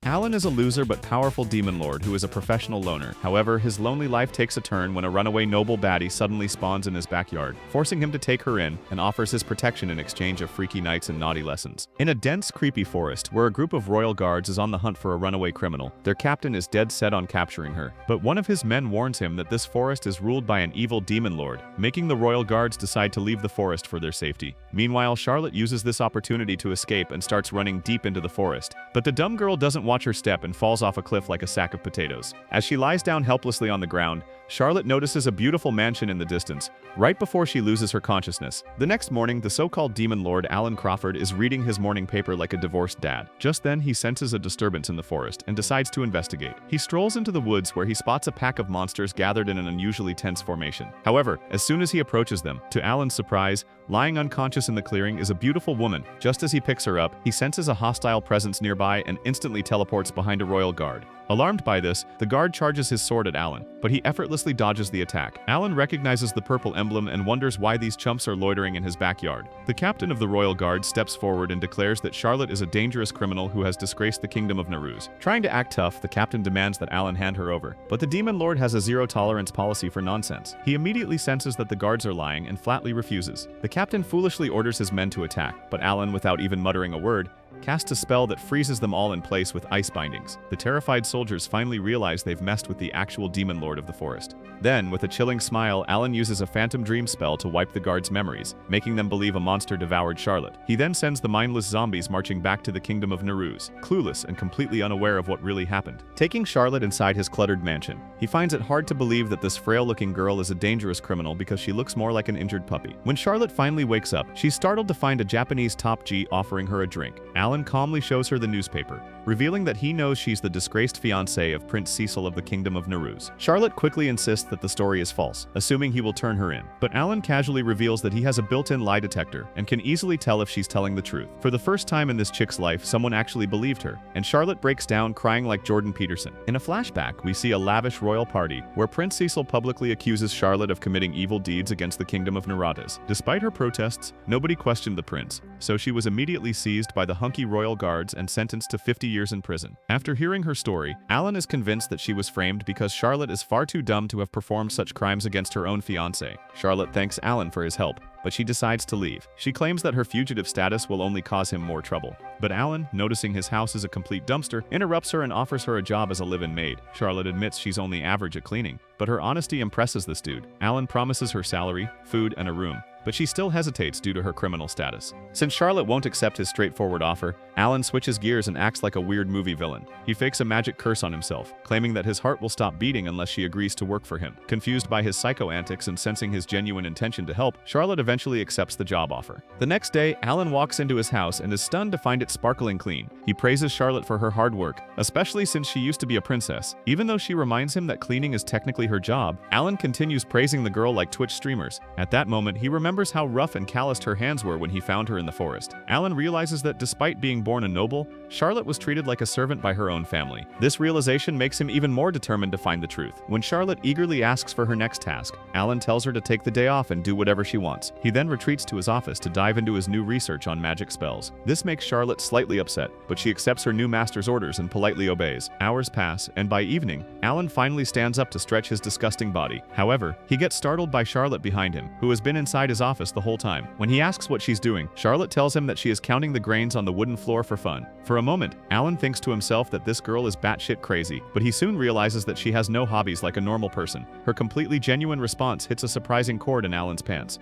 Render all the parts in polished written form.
Alan is a loser but powerful demon lord who is a professional loner. However, his lonely life takes a turn when a runaway noble baddie suddenly spawns in his backyard, forcing him to take her in and offers his protection in exchange of freaky nights and naughty lessons. In a dense, creepy forest, where a group of royal guards is on the hunt for a runaway criminal, their captain is dead set on capturing her. But one of his men warns him that this forest is ruled by an evil demon lord, making the royal guards decide to leave the forest for their safety. Meanwhile, Charlotte uses this opportunity to escape and starts running deep into the forest. But the dumb girl doesn't watch her step and falls off a cliff like a sack of potatoes. As she lies down helplessly on the ground, Charlotte notices a beautiful mansion in the distance, right before she loses her consciousness. The next morning, the so-called demon lord Alan Crawford is reading his morning paper like a divorced dad. Just then, he senses a disturbance in the forest and decides to investigate. He strolls into the woods where he spots a pack of monsters gathered in an unusually tense formation. However, as soon as he approaches them, to Alan's surprise, lying unconscious in the clearing is a beautiful woman. Just as he picks her up, he senses a hostile presence nearby and instantly teleports behind a royal guard. Alarmed by this, the guard charges his sword at Alan, but he effortlessly dodges the attack. Alan recognizes the purple emblem and wonders why these chumps are loitering in his backyard. The captain of the royal guard steps forward and declares that Charlotte is a dangerous criminal who has disgraced the kingdom of Naruz. Trying to act tough, the captain demands that Alan hand her over, but the demon lord has a zero-tolerance policy for nonsense. He immediately senses that the guards are lying and flatly refuses. The captain foolishly orders his men to attack, but Alan, without even muttering a word, casts a spell that freezes them all in place with ice bindings. The terrified soldiers finally realize they've messed with the actual demon lord of the forest. Then, with a chilling smile, Alan uses a phantom dream spell to wipe the guards' memories, making them believe a monster devoured Charlotte. He then sends the mindless zombies marching back to the kingdom of Naruz, clueless and completely unaware of what really happened. Taking Charlotte inside his cluttered mansion, he finds it hard to believe that this frail-looking girl is a dangerous criminal because she looks more like an injured puppy. When Charlotte finally wakes up, she's startled to find a Japanese top G offering her a drink. Alan calmly shows her the newspaper, revealing that he knows she's the disgraced fiancée of Prince Cecil of the Kingdom of Naruz. Charlotte quickly insists that the story is false, assuming he will turn her in. But Alan casually reveals that he has a built-in lie detector and can easily tell if she's telling the truth. For the first time in this chick's life, someone actually believed her, and Charlotte breaks down crying like Jordan Peterson. In a flashback, we see a lavish royal party where Prince Cecil publicly accuses Charlotte of committing evil deeds against the Kingdom of Naruz. Despite her protests, nobody questioned the prince, so she was immediately seized by the hunky royal guards and sentenced to 50 years in prison. After hearing her story, Alan is convinced that she was framed because Charlotte is far too dumb to have performed such crimes against her own fiancé. Charlotte thanks Alan for his help, but she decides to leave. She claims that her fugitive status will only cause him more trouble. But Alan, noticing his house is a complete dumpster, interrupts her and offers her a job as a live-in maid. Charlotte admits she's only average at cleaning, but her honesty impresses this dude. Alan promises her salary, food, and a room, but she still hesitates due to her criminal status. Since Charlotte won't accept his straightforward offer, Alan switches gears and acts like a weird movie villain. He fakes a magic curse on himself, claiming that his heart will stop beating unless she agrees to work for him. Confused by his psycho antics and sensing his genuine intention to help, Charlotte eventually accepts the job offer. The next day, Alan walks into his house and is stunned to find it sparkling clean. He praises Charlotte for her hard work, especially since she used to be a princess. Even though she reminds him that cleaning is technically her job, Alan continues praising the girl like Twitch streamers. At that moment, he remembers how rough and calloused her hands were when he found her in the forest. Alan realizes that despite being born a noble, Charlotte was treated like a servant by her own family. This realization makes him even more determined to find the truth. When Charlotte eagerly asks for her next task, Alan tells her to take the day off and do whatever she wants. He then retreats to his office to dive into his new research on magic spells. This makes Charlotte slightly upset, but she accepts her new master's orders and politely obeys. Hours pass, and by evening, Alan finally stands up to stretch his disgusting body. However, he gets startled by Charlotte behind him, who has been inside his office the whole time. When he asks what she's doing, Charlotte tells him that she is counting the grains on the wooden floor for fun. For a moment, Alan thinks to himself that this girl is batshit crazy, but he soon realizes that she has no hobbies like a normal person. Her completely genuine response hits a surprising chord in Alan's pants.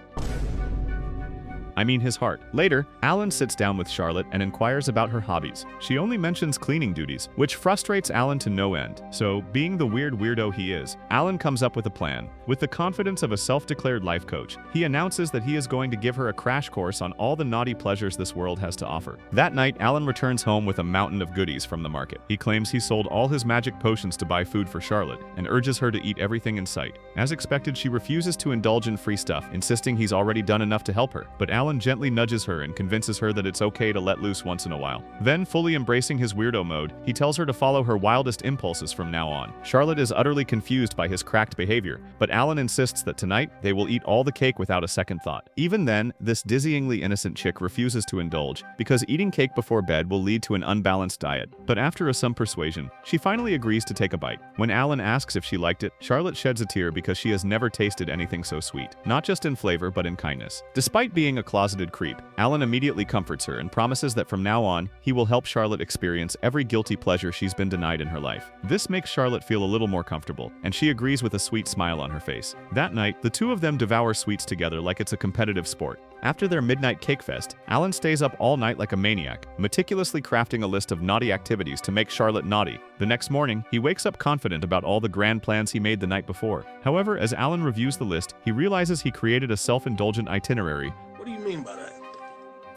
His heart. Later, Alan sits down with Charlotte and inquires about her hobbies. She only mentions cleaning duties, which frustrates Alan to no end. So, being the weird weirdo he is, Alan comes up with a plan. With the confidence of a self-declared life coach, he announces that he is going to give her a crash course on all the naughty pleasures this world has to offer. That night, Alan returns home with a mountain of goodies from the market. He claims he sold all his magic potions to buy food for Charlotte, and urges her to eat everything in sight. As expected, she refuses to indulge in free stuff, insisting he's already done enough to help her. But Alan Alan gently nudges her and convinces her that it's okay to let loose once in a while. Then, fully embracing his weirdo mode, he tells her to follow her wildest impulses from now on. Charlotte is utterly confused by his cracked behavior, but Alan insists that tonight they will eat all the cake without a second thought. Even then, this dizzyingly innocent chick refuses to indulge, because eating cake before bed will lead to an unbalanced diet. But after some persuasion, she finally agrees to take a bite. When Alan asks if she liked it, Charlotte sheds a tear because she has never tasted anything so sweet, not just in flavor but in kindness. Despite being a closeted creep, Alan immediately comforts her and promises that from now on, he will help Charlotte experience every guilty pleasure she's been denied in her life. This makes Charlotte feel a little more comfortable, and she agrees with a sweet smile on her face. That night, the two of them devour sweets together like it's a competitive sport. After their midnight cake fest, Alan stays up all night like a maniac, meticulously crafting a list of naughty activities to make Charlotte naughty. The next morning, he wakes up confident about all the grand plans he made the night before. However, as Alan reviews the list, he realizes he created a self-indulgent itinerary. What do you mean by that?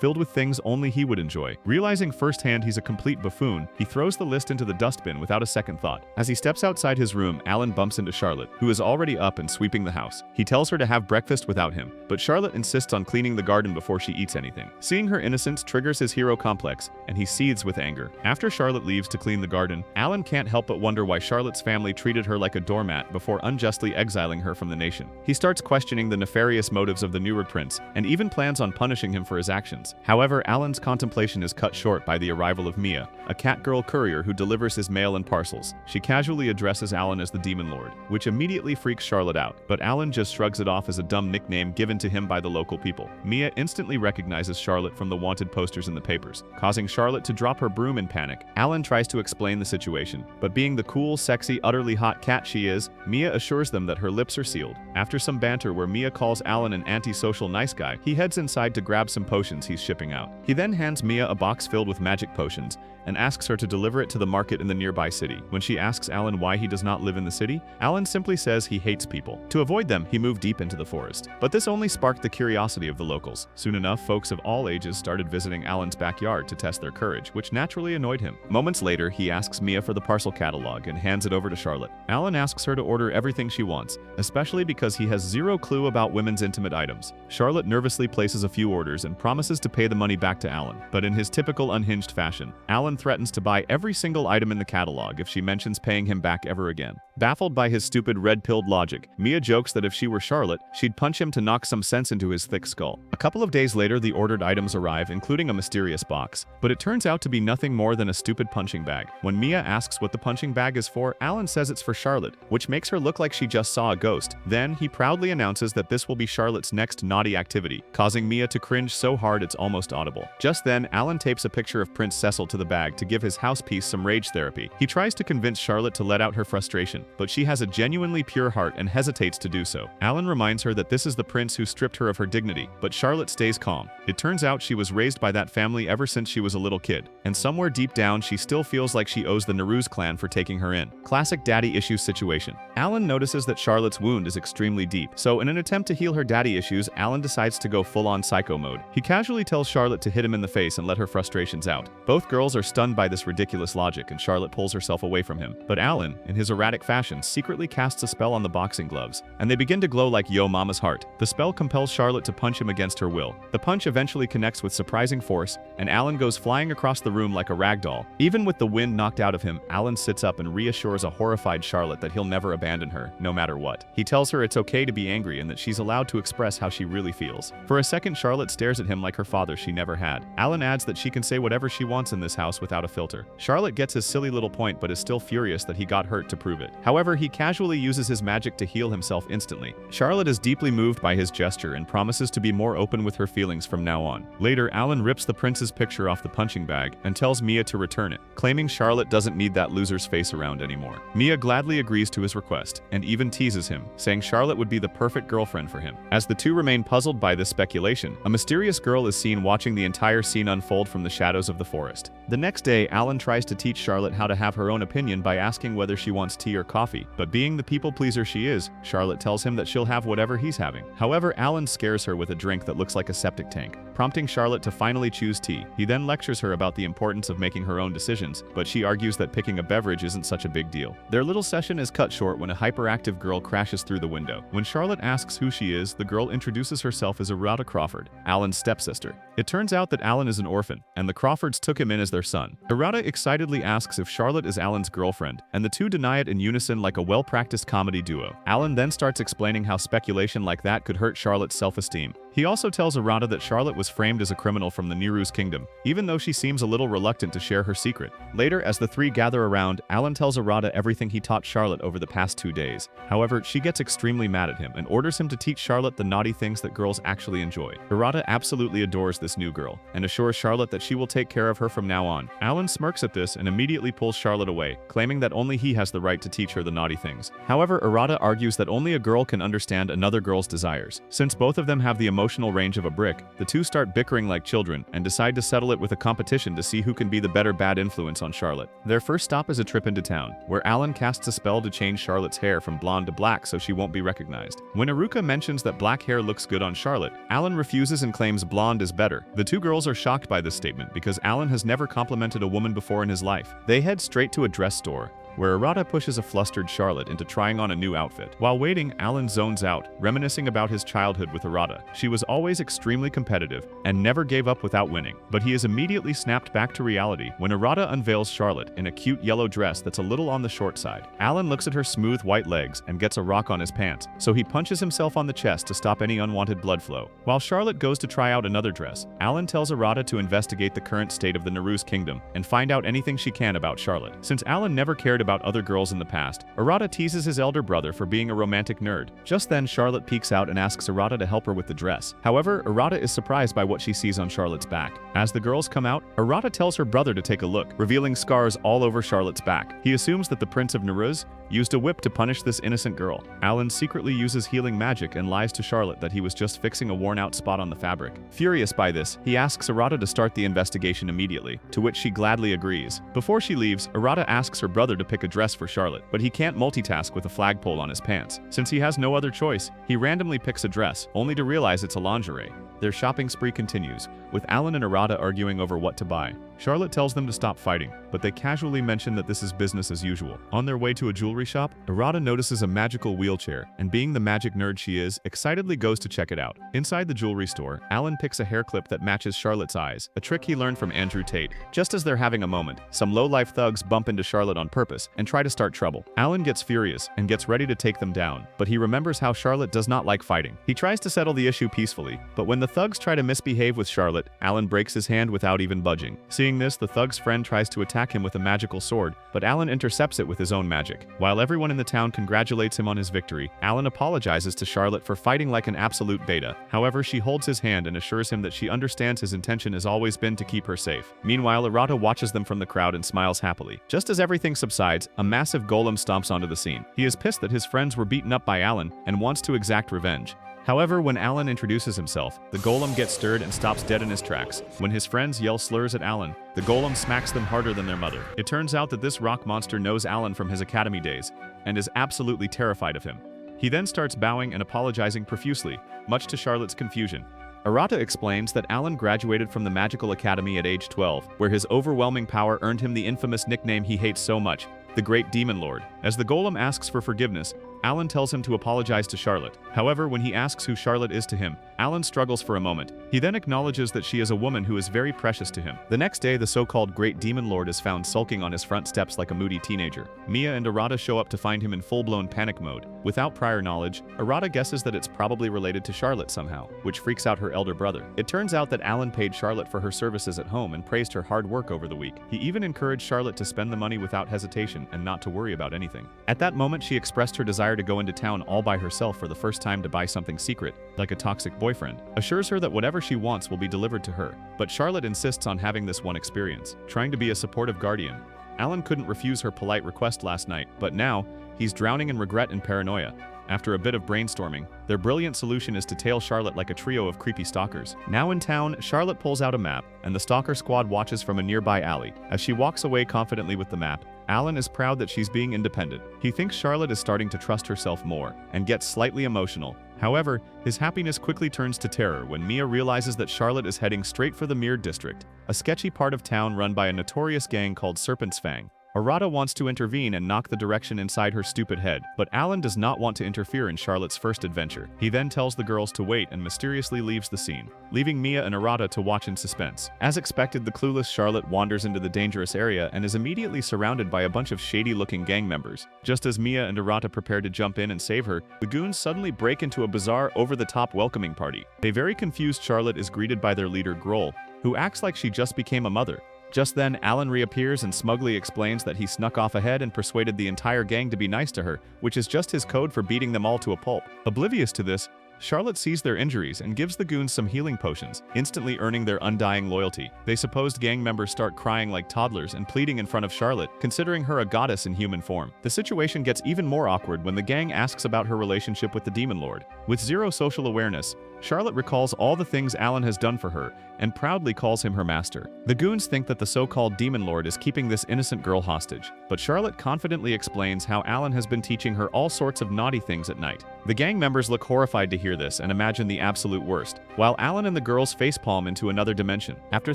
Filled with things only he would enjoy. Realizing firsthand he's a complete buffoon, he throws the list into the dustbin without a second thought. As he steps outside his room, Alan bumps into Charlotte, who is already up and sweeping the house. He tells her to have breakfast without him, but Charlotte insists on cleaning the garden before she eats anything. Seeing her innocence triggers his hero complex, and he seethes with anger. After Charlotte leaves to clean the garden, Alan can't help but wonder why Charlotte's family treated her like a doormat before unjustly exiling her from the nation. He starts questioning the nefarious motives of the newer prince, and even plans on punishing him for his actions. However, Alan's contemplation is cut short by the arrival of Mia, a catgirl courier who delivers his mail and parcels. She casually addresses Alan as the Demon Lord, which immediately freaks Charlotte out, but Alan just shrugs it off as a dumb nickname given to him by the local people. Mia instantly recognizes Charlotte from the wanted posters in the papers, causing Charlotte to drop her broom in panic. Alan tries to explain the situation, but being the cool, sexy, utterly hot cat she is, Mia assures them that her lips are sealed. After some banter where Mia calls Alan an antisocial nice guy, he heads inside to grab some potions he's shipping out. He then hands Mia a box filled with magic potions and asks her to deliver it to the market in the nearby city. When she asks Alan why he does not live in the city, Alan simply says he hates people. To avoid them, he moved deep into the forest. But this only sparked the curiosity of the locals. Soon enough, folks of all ages started visiting Alan's backyard to test their courage, which naturally annoyed him. Moments later, he asks Mia for the parcel catalog and hands it over to Charlotte. Alan asks her to order everything she wants, especially because he has zero clue about women's intimate items. Charlotte nervously places a few orders and promises to pay the money back to Alan. But in his typical unhinged fashion, Alan threatens to buy every single item in the catalog if she mentions paying him back ever again. Baffled by his stupid red-pilled logic, Mia jokes that if she were Charlotte, she'd punch him to knock some sense into his thick skull. A couple of days later, the ordered items arrive, including a mysterious box, but it turns out to be nothing more than a stupid punching bag. When Mia asks what the punching bag is for, Alan says it's for Charlotte, which makes her look like she just saw a ghost. Then, he proudly announces that this will be Charlotte's next naughty activity, causing Mia to cringe so hard it's almost audible. Just then, Alan tapes a picture of Prince Cecil to the bag to give his housepiece some rage therapy. He tries to convince Charlotte to let out her frustration, but she has a genuinely pure heart and hesitates to do so. Alan reminds her that this is the prince who stripped her of her dignity, but Charlotte stays calm. It turns out she was raised by that family ever since she was a little kid, and somewhere deep down she still feels like she owes the Neruz clan for taking her in. Classic daddy issues situation. Alan notices that Charlotte's wound is extremely deep, so in an attempt to heal her daddy issues, Alan decides to go full-on psycho mode. He casually tells Charlotte to hit him in the face and let her frustrations out. Both girls are stunned by this ridiculous logic, and Charlotte pulls herself away from him. But Alan, in his erratic fashion, secretly casts a spell on the boxing gloves, and they begin to glow like Yo Mama's heart. The spell compels Charlotte to punch him against her will. The punch eventually connects with surprising force, and Alan goes flying across the room like a rag doll. Even with the wind knocked out of him, Alan sits up and reassures a horrified Charlotte that he'll never abandon her, no matter what. He tells her it's okay to be angry and that she's allowed to express how she really feels. For a second, Charlotte stares at him like her father she never had. Alan adds that she can say whatever she wants in this house without a filter. Charlotte gets his silly little point but is still furious that he got hurt to prove it. However, he casually uses his magic to heal himself instantly. Charlotte is deeply moved by his gesture and promises to be more open with her feelings from now on. Later, Alan rips the prince's picture off the punching bag and tells Mia to return it, claiming Charlotte doesn't need that loser's face around anymore. Mia gladly agrees to his request and even teases him, saying Charlotte would be the perfect girlfriend for him. As the two remain puzzled by this speculation, a mysterious girl is seen scene watching the entire scene unfold from the shadows of the forest. The next day, Alan tries to teach Charlotte how to have her own opinion by asking whether she wants tea or coffee, but being the people pleaser she is, Charlotte tells him that she'll have whatever he's having. However, Alan scares her with a drink that looks like a septic tank, prompting Charlotte to finally choose tea. He then lectures her about the importance of making her own decisions, but she argues that picking a beverage isn't such a big deal. Their little session is cut short when a hyperactive girl crashes through the window. When Charlotte asks who she is, the girl introduces herself as Arata Crawford, Alan's stepsister. It turns out that Alan is an orphan, and the Crawfords took him in as their son. Arata excitedly asks if Charlotte is Alan's girlfriend, and the two deny it in unison like a well-practiced comedy duo. Alan then starts explaining how speculation like that could hurt Charlotte's self-esteem. He also tells Arata that Charlotte was framed as a criminal from the Neru's kingdom, even though she seems a little reluctant to share her secret. Later, as the three gather around, Alan tells Arata everything he taught Charlotte over the past 2 days. However, she gets extremely mad at him and orders him to teach Charlotte the naughty things that girls actually enjoy. Arata absolutely adores this new girl, and assures Charlotte that she will take care of her from now on. Alan smirks at this and immediately pulls Charlotte away, claiming that only he has the right to teach her the naughty things. However, Arata argues that only a girl can understand another girl's desires. Since both of them have the emotional range of a brick, the two start bickering like children and decide to settle it with a competition to see who can be the better bad influence on Charlotte. Their first stop is a trip into town, where Alan casts a spell to change Charlotte's hair from blonde to black so she won't be recognized. When Iruka mentions that black hair looks good on Charlotte, Alan refuses and claims blonde is better. The two girls are shocked by this statement because Alan has never complimented a woman before in his life. They head straight to a dress store, where Arata pushes a flustered Charlotte into trying on a new outfit. While waiting, Alan zones out, reminiscing about his childhood with Arata. She was always extremely competitive and never gave up without winning, but he is immediately snapped back to reality when Arata unveils Charlotte in a cute yellow dress that's a little on the short side. Alan looks at her smooth white legs and gets a rock on his pants, so he punches himself on the chest to stop any unwanted blood flow. While Charlotte goes to try out another dress, Alan tells Arata to investigate the current state of the Neru's kingdom and find out anything she can about Charlotte. Since Alan never cared about other girls in the past, Arata teases his elder brother for being a romantic nerd. Just then, Charlotte peeks out and asks Arata to help her with the dress. However, Arata is surprised by what she sees on Charlotte's back. As the girls come out, Arata tells her brother to take a look, revealing scars all over Charlotte's back. He assumes that the Prince of Neruz used a whip to punish this innocent girl. Alan secretly uses healing magic and lies to Charlotte that he was just fixing a worn-out spot on the fabric. Furious by this, he asks Arata to start the investigation immediately, to which she gladly agrees. Before she leaves, Arata asks her brother to pick a dress for Charlotte, but he can't multitask with a flagpole on his pants. Since he has no other choice, he randomly picks a dress, only to realize it's a lingerie. Their shopping spree continues, with Alan and Arata arguing over what to buy. Charlotte tells them to stop fighting, but they casually mention that this is business as usual. On their way to a jewelry shop, Arata notices a magical wheelchair, and being the magic nerd she is, excitedly goes to check it out. Inside the jewelry store, Alan picks a hair clip that matches Charlotte's eyes, a trick he learned from Andrew Tate. Just as they're having a moment, some low-life thugs bump into Charlotte on purpose and try to start trouble. Alan gets furious and gets ready to take them down, but he remembers how Charlotte does not like fighting. He tries to settle the issue peacefully, but when the thugs try to misbehave with Charlotte, Alan breaks his hand without even budging. Seeing this, the thug's friend tries to attack him with a magical sword, but Alan intercepts it with his own magic. While everyone in the town congratulates him on his victory, Alan apologizes to Charlotte for fighting like an absolute beta. However, she holds his hand and assures him that she understands his intention has always been to keep her safe. Meanwhile, Arata watches them from the crowd and smiles happily. Just as everything subsides, a massive golem stomps onto the scene. He is pissed that his friends were beaten up by Alan and wants to exact revenge. However, when Alan introduces himself, the golem gets stirred and stops dead in his tracks. When his friends yell slurs at Alan, the golem smacks them harder than their mother. It turns out that this rock monster knows Alan from his academy days and is absolutely terrified of him. He then starts bowing and apologizing profusely, much to Charlotte's confusion. Arata explains that Alan graduated from the Magical Academy at age 12, where his overwhelming power earned him the infamous nickname he hates so much, the Great Demon Lord. As the golem asks for forgiveness, Alan tells him to apologize to Charlotte. However, when he asks who Charlotte is to him, Alan struggles for a moment. He then acknowledges that she is a woman who is very precious to him. The next day, the so-called Great Demon Lord is found sulking on his front steps like a moody teenager. Mia and Arata show up to find him in full-blown panic mode. Without prior knowledge, Arata guesses that it's probably related to Charlotte somehow, which freaks out her elder brother. It turns out that Alan paid Charlotte for her services at home and praised her hard work over the week. He even encouraged Charlotte to spend the money without hesitation and not to worry about anything. At that moment, she expressed her desire to go into town all by herself for the first time to buy something secret, like a toxic boyfriend, assures her that whatever she wants will be delivered to her, but Charlotte insists on having this one experience. Trying to be a supportive guardian, Alan couldn't refuse her polite request last night, but now, he's drowning in regret and paranoia. After a bit of brainstorming, their brilliant solution is to tail Charlotte like a trio of creepy stalkers. Now in town, Charlotte pulls out a map, and the stalker squad watches from a nearby alley. As she walks away confidently with the map, Alan is proud that she's being independent. He thinks Charlotte is starting to trust herself more, and gets slightly emotional. However, his happiness quickly turns to terror when Mia realizes that Charlotte is heading straight for the Mere District, a sketchy part of town run by a notorious gang called Serpent's Fang. Arata wants to intervene and knock the direction inside her stupid head, but Alan does not want to interfere in Charlotte's first adventure. He then tells the girls to wait and mysteriously leaves the scene, leaving Mia and Arata to watch in suspense. As expected, the clueless Charlotte wanders into the dangerous area and is immediately surrounded by a bunch of shady-looking gang members. Just as Mia and Arata prepare to jump in and save her, the goons suddenly break into a bizarre, over-the-top welcoming party. A very confused Charlotte is greeted by their leader Grohl, who acts like she just became a mother. Just then, Alan reappears and smugly explains that he snuck off ahead and persuaded the entire gang to be nice to her, which is just his code for beating them all to a pulp. Oblivious to this, Charlotte sees their injuries and gives the goons some healing potions, instantly earning their undying loyalty. They supposed gang members start crying like toddlers and pleading in front of Charlotte, considering her a goddess in human form. The situation gets even more awkward when the gang asks about her relationship with the Demon Lord. With zero social awareness, Charlotte recalls all the things Alan has done for her and proudly calls him her master. The goons think that the so-called Demon Lord is keeping this innocent girl hostage, but Charlotte confidently explains how Alan has been teaching her all sorts of naughty things at night. The gang members look horrified to hear this and imagine the absolute worst, while Alan and the girls facepalm into another dimension. After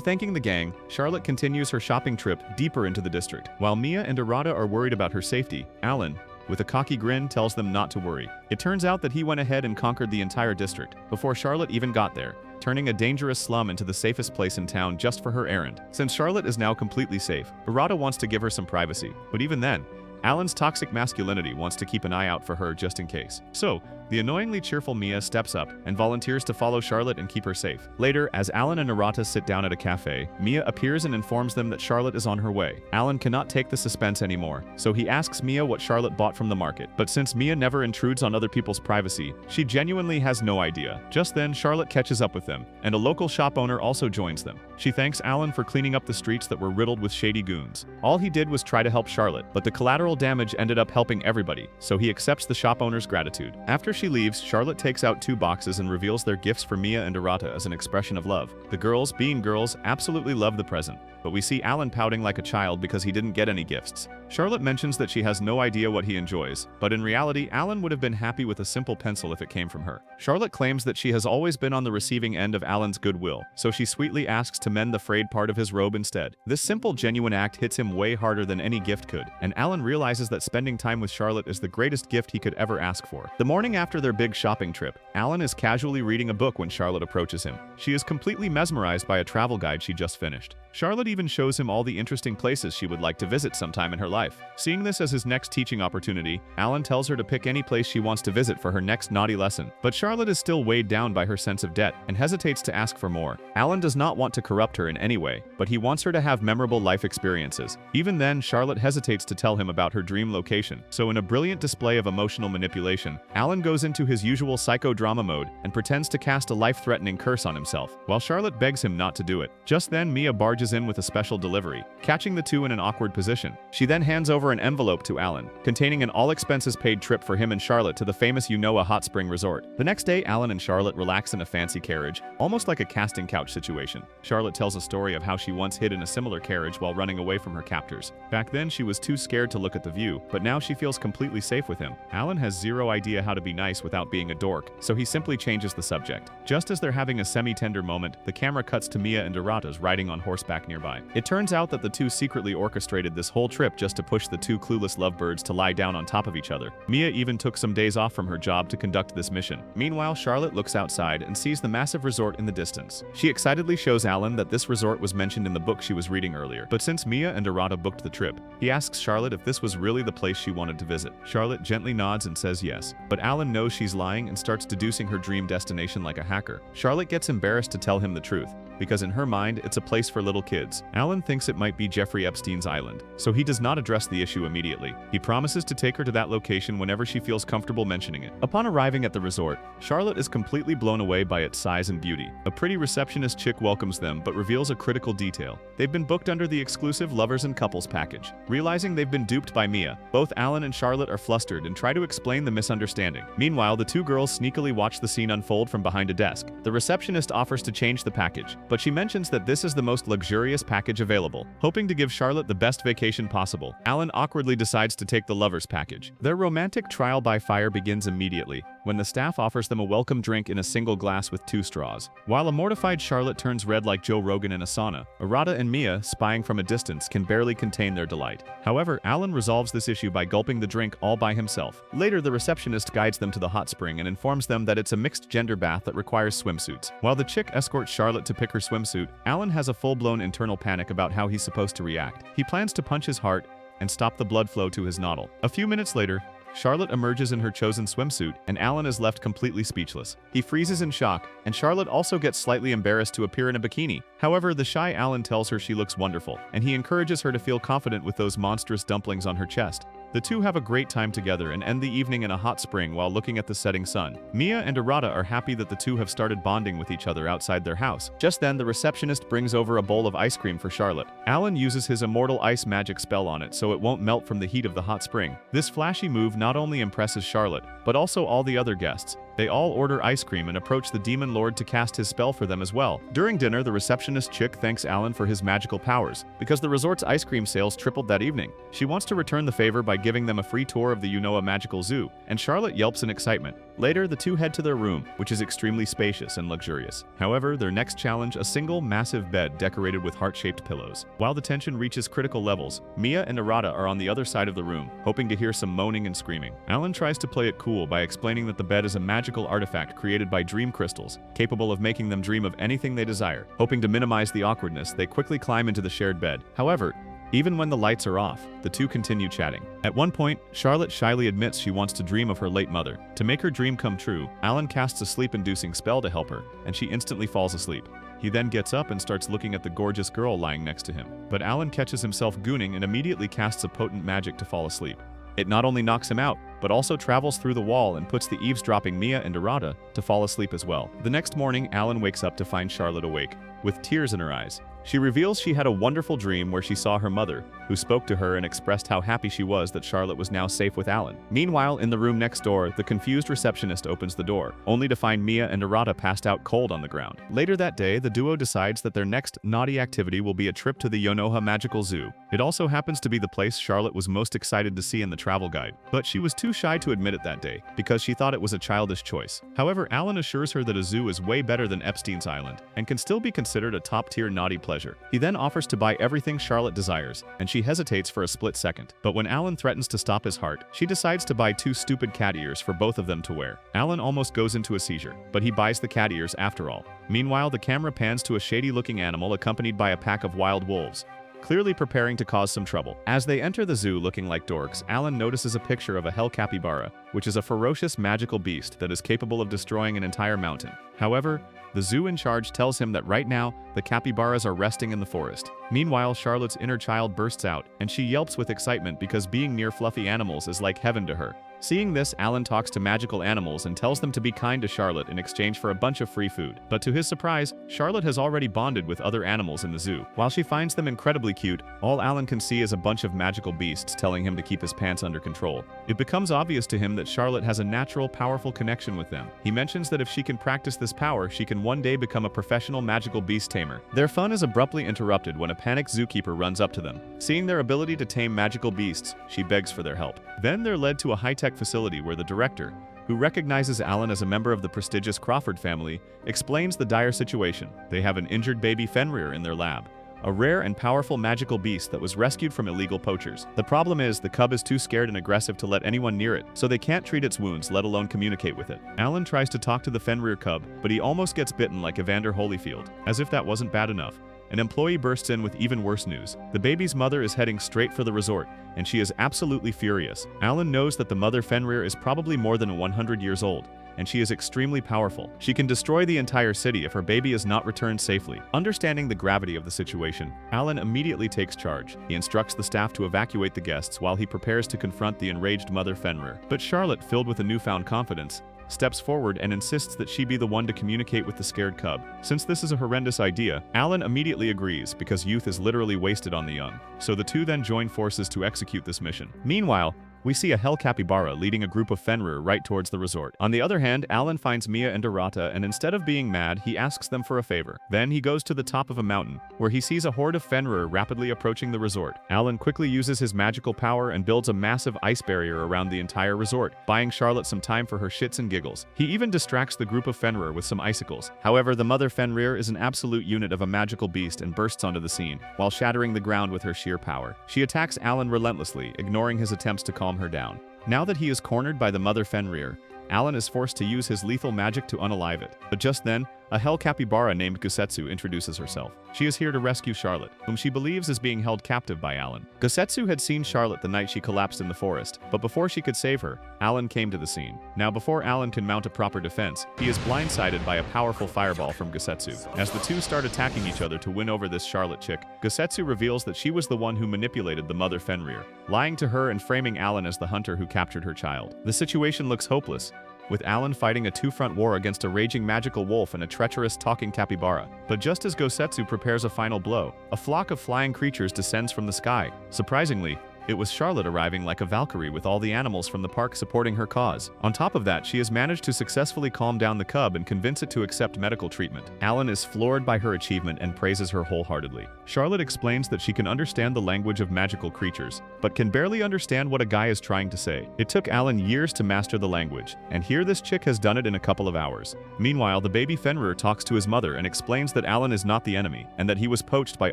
thanking the gang, Charlotte continues her shopping trip deeper into the district. While Mia and Arata are worried about her safety, Alan, with a cocky grin, tells them not to worry. It turns out that he went ahead and conquered the entire district before Charlotte even got there, turning a dangerous slum into the safest place in town just for her errand. Since Charlotte is now completely safe, Arata wants to give her some privacy, but even then, Alan's toxic masculinity wants to keep an eye out for her just in case. So, the annoyingly cheerful Mia steps up and volunteers to follow Charlotte and keep her safe. Later, as Alan and Arata sit down at a cafe, Mia appears and informs them that Charlotte is on her way. Alan cannot take the suspense anymore, so he asks Mia what Charlotte bought from the market. But since Mia never intrudes on other people's privacy, she genuinely has no idea. Just then, Charlotte catches up with them, and a local shop owner also joins them. She thanks Alan for cleaning up the streets that were riddled with shady goons. All he did was try to help Charlotte, but the collateral damage ended up helping everybody, so he accepts the shop owner's gratitude. After she leaves, Charlotte takes out 2 boxes and reveals their gifts for Mia and Arata as an expression of love. The girls, being girls, absolutely love the present, but we see Alan pouting like a child because he didn't get any gifts. Charlotte mentions that she has no idea what he enjoys, but in reality, Alan would have been happy with a simple pencil if it came from her. Charlotte claims that she has always been on the receiving end of Alan's goodwill, so she sweetly asks to mend the frayed part of his robe instead. This simple, genuine act hits him way harder than any gift could, and Alan realizes that spending time with Charlotte is the greatest gift he could ever ask for. The morning after their big shopping trip, Alan is casually reading a book when Charlotte approaches him. She is completely mesmerized by a travel guide she just finished. Charlotte even shows him all the interesting places she would like to visit sometime in her life. Seeing this as his next teaching opportunity, Alan tells her to pick any place she wants to visit for her next naughty lesson. But Charlotte is still weighed down by her sense of debt and hesitates to ask for more. Alan does not want to corrupt her in any way, but he wants her to have memorable life experiences. Even then, Charlotte hesitates to tell him about her dream location. So in a brilliant display of emotional manipulation, Alan goes into his usual psychodrama mode and pretends to cast a life-threatening curse on himself, while Charlotte begs him not to do it. Just then, Mia barges in with a special delivery, catching the two in an awkward position. She then hands over an envelope to Alan, containing an all-expenses-paid trip for him and Charlotte to the famous Unoa hot spring resort. The next day, Alan and Charlotte relax in a fancy carriage, almost like a casting couch situation. Charlotte tells a story of how she once hid in a similar carriage while running away from her captors. Back then, she was too scared to look at the view, but now she feels completely safe with him. Alan has zero idea how to be nice without being a dork, so he simply changes the subject. Just as they're having a semi-tender moment, the camera cuts to Mia and Arata's riding on horseback nearby. It turns out that the two secretly orchestrated this whole trip just to push the two clueless lovebirds to lie down on top of each other. Mia even took some days off from her job to conduct this mission. Meanwhile, Charlotte looks outside and sees the massive resort in the distance. She excitedly shows Alan that this resort was mentioned in the book she was reading earlier. But since Mia and Arata booked the trip, he asks Charlotte if this was really the place she wanted to visit. Charlotte gently nods and says yes, but Alan knows she's lying and starts deducing her dream destination like a hacker. Charlotte gets embarrassed to tell him the truth, because in her mind, it's a place for little kids. Alan thinks it might be Jeffrey Epstein's island, so he does not address the issue immediately. He promises to take her to that location whenever she feels comfortable mentioning it. Upon arriving at the resort, Charlotte is completely blown away by its size and beauty. A pretty receptionist chick welcomes them but reveals a critical detail. They've been booked under the exclusive lovers and couples package. Realizing they've been duped by Mia, both Alan and Charlotte are flustered and try to explain the misunderstanding. Meanwhile, the two girls sneakily watch the scene unfold from behind a desk. The receptionist offers to change the package, but she mentions that this is the most luxurious package available. Hoping to give Charlotte the best vacation possible, Alan awkwardly decides to take the lovers package. Their romantic trial by fire begins immediately, when the staff offers them a welcome drink in a single glass with 2 straws. While a mortified Charlotte turns red like Joe Rogan in a sauna, Arata and Mia, spying from a distance, can barely contain their delight. However, Alan resolves this issue by gulping the drink all by himself. Later, the receptionist guides them to the hot spring and informs them that it's a mixed-gender bath that requires swimsuits. While the chick escorts Charlotte to pick her swimsuit, Alan has a full-blown internal panic about how he's supposed to react. He plans to punch his heart and stop the blood flow to his noddle. A few minutes later, Charlotte emerges in her chosen swimsuit, and Alan is left completely speechless. He freezes in shock, and Charlotte also gets slightly embarrassed to appear in a bikini. However, the shy Alan tells her she looks wonderful, and he encourages her to feel confident with those monstrous dumplings on her chest. The two have a great time together and end the evening in a hot spring while looking at the setting sun. Mia and Arata are happy that the two have started bonding with each other outside their house. Just then, the receptionist brings over a bowl of ice cream for Charlotte. Alan uses his immortal ice magic spell on it so it won't melt from the heat of the hot spring. This flashy move not only impresses Charlotte, but also all the other guests. They all order ice cream and approach the demon lord to cast his spell for them as well. During dinner, the receptionist chick thanks Alan for his magical powers, because the resort's ice cream sales tripled that evening. She wants to return the favor by giving them a free tour of the Unoa Magical Zoo, and Charlotte yelps in excitement. Later, the two head to their room, which is extremely spacious and luxurious. However, their next challenge, a single, massive bed decorated with heart-shaped pillows. While the tension reaches critical levels, Mia and Arata are on the other side of the room, hoping to hear some moaning and screaming. Alan tries to play it cool by explaining that the bed is a magical artifact created by dream crystals, capable of making them dream of anything they desire. Hoping to minimize the awkwardness, they quickly climb into the shared bed. However, even when the lights are off, the two continue chatting. At one point, Charlotte shyly admits she wants to dream of her late mother. To make her dream come true, Alan casts a sleep-inducing spell to help her, and she instantly falls asleep. He then gets up and starts looking at the gorgeous girl lying next to him. But Alan catches himself gooning and immediately casts a potent magic to fall asleep. It not only knocks him out, but also travels through the wall and puts the eavesdropping Mia and Arata to fall asleep as well. The next morning, Alan wakes up to find Charlotte awake, with tears in her eyes. She reveals she had a wonderful dream where she saw her mother, who spoke to her and expressed how happy she was that Charlotte was now safe with Alan. Meanwhile, in the room next door, the confused receptionist opens the door, only to find Mia and Arata passed out cold on the ground. Later that day, the duo decides that their next naughty activity will be a trip to the Unoa Magical Zoo. It also happens to be the place Charlotte was most excited to see in the travel guide, but she was too shy to admit it that day, because she thought it was a childish choice. However, Alan assures her that a zoo is way better than Epstein's Island, and can still be considered a top-tier naughty pleasure. He then offers to buy everything Charlotte desires, and she hesitates for a split second. But when Alan threatens to stop his heart, she decides to buy 2 stupid cat ears for both of them to wear. Alan almost goes into a seizure, but he buys the cat ears after all. Meanwhile, the camera pans to a shady-looking animal accompanied by a pack of wild wolves, clearly preparing to cause some trouble. As they enter the zoo looking like dorks, Alan notices a picture of a hell capybara, which is a ferocious magical beast that is capable of destroying an entire mountain. However, the zoo in charge tells him that right now, the capybaras are resting in the forest. Meanwhile, Charlotte's inner child bursts out, and she yelps with excitement because being near fluffy animals is like heaven to her. Seeing this, Alan talks to magical animals and tells them to be kind to Charlotte in exchange for a bunch of free food. But to his surprise, Charlotte has already bonded with other animals in the zoo. While she finds them incredibly cute, all Alan can see is a bunch of magical beasts telling him to keep his pants under control. It becomes obvious to him that Charlotte has a natural, powerful connection with them. He mentions that if she can practice this power, she can one day become a professional magical beast tamer. Their fun is abruptly interrupted when a panicked zookeeper runs up to them. Seeing their ability to tame magical beasts, she begs for their help. Then they're led to a high-tech facility where the director, who recognizes Alan as a member of the prestigious Crawford family, explains the dire situation. They have an injured baby Fenrir in their lab, a rare and powerful magical beast that was rescued from illegal poachers. The problem is, the cub is too scared and aggressive to let anyone near it, so they can't treat its wounds, let alone communicate with it. Alan tries to talk to the Fenrir cub, but he almost gets bitten like Evander Holyfield. As if that wasn't bad enough, an employee bursts in with even worse news. The baby's mother is heading straight for the resort, and she is absolutely furious. Alan knows that the mother Fenrir is probably more than 100 years old, and she is extremely powerful. She can destroy the entire city if her baby is not returned safely. Understanding the gravity of the situation, Alan immediately takes charge. He instructs the staff to evacuate the guests while he prepares to confront the enraged mother Fenrir. But Charlotte, filled with a newfound confidence, steps forward and insists that she be the one to communicate with the scared cub. Since this is a horrendous idea, Alan immediately agrees because youth is literally wasted on the young. So the two then join forces to execute this mission. Meanwhile, we see a hell capybara leading a group of Fenrir right towards the resort. On the other hand, Alan finds Mia and Dorata, and instead of being mad, he asks them for a favor. Then he goes to the top of a mountain, where he sees a horde of Fenrir rapidly approaching the resort. Alan quickly uses his magical power and builds a massive ice barrier around the entire resort, buying Charlotte some time for her shits and giggles. He even distracts the group of Fenrir with some icicles. However, the mother Fenrir is an absolute unit of a magical beast and bursts onto the scene, while shattering the ground with her sheer power. She attacks Alan relentlessly, ignoring his attempts to calm her down. Now that he is cornered by the mother Fenrir, Alan is forced to use his lethal magic to unalive it. But just then, a hell capybara named Gosetsu introduces herself. She is here to rescue Charlotte, whom she believes is being held captive by Alan. Gosetsu had seen Charlotte the night she collapsed in the forest, but before she could save her, Alan came to the scene. Now before Alan can mount a proper defense, he is blindsided by a powerful fireball from Gosetsu. As the two start attacking each other to win over this Charlotte chick, Gosetsu reveals that she was the one who manipulated the mother Fenrir, lying to her and framing Alan as the hunter who captured her child. The situation looks hopeless, with Alan fighting a two-front war against a raging magical wolf and a treacherous talking capybara. But just as Gosetsu prepares a final blow, a flock of flying creatures descends from the sky. Surprisingly, it was Charlotte arriving like a Valkyrie with all the animals from the park supporting her cause. On top of that, she has managed to successfully calm down the cub and convince it to accept medical treatment. Alan is floored by her achievement and praises her wholeheartedly. Charlotte explains that she can understand the language of magical creatures, but can barely understand what a guy is trying to say. It took Alan years to master the language, and here this chick has done it in a couple of hours. Meanwhile, the baby Fenrir talks to his mother and explains that Alan is not the enemy, and that he was poached by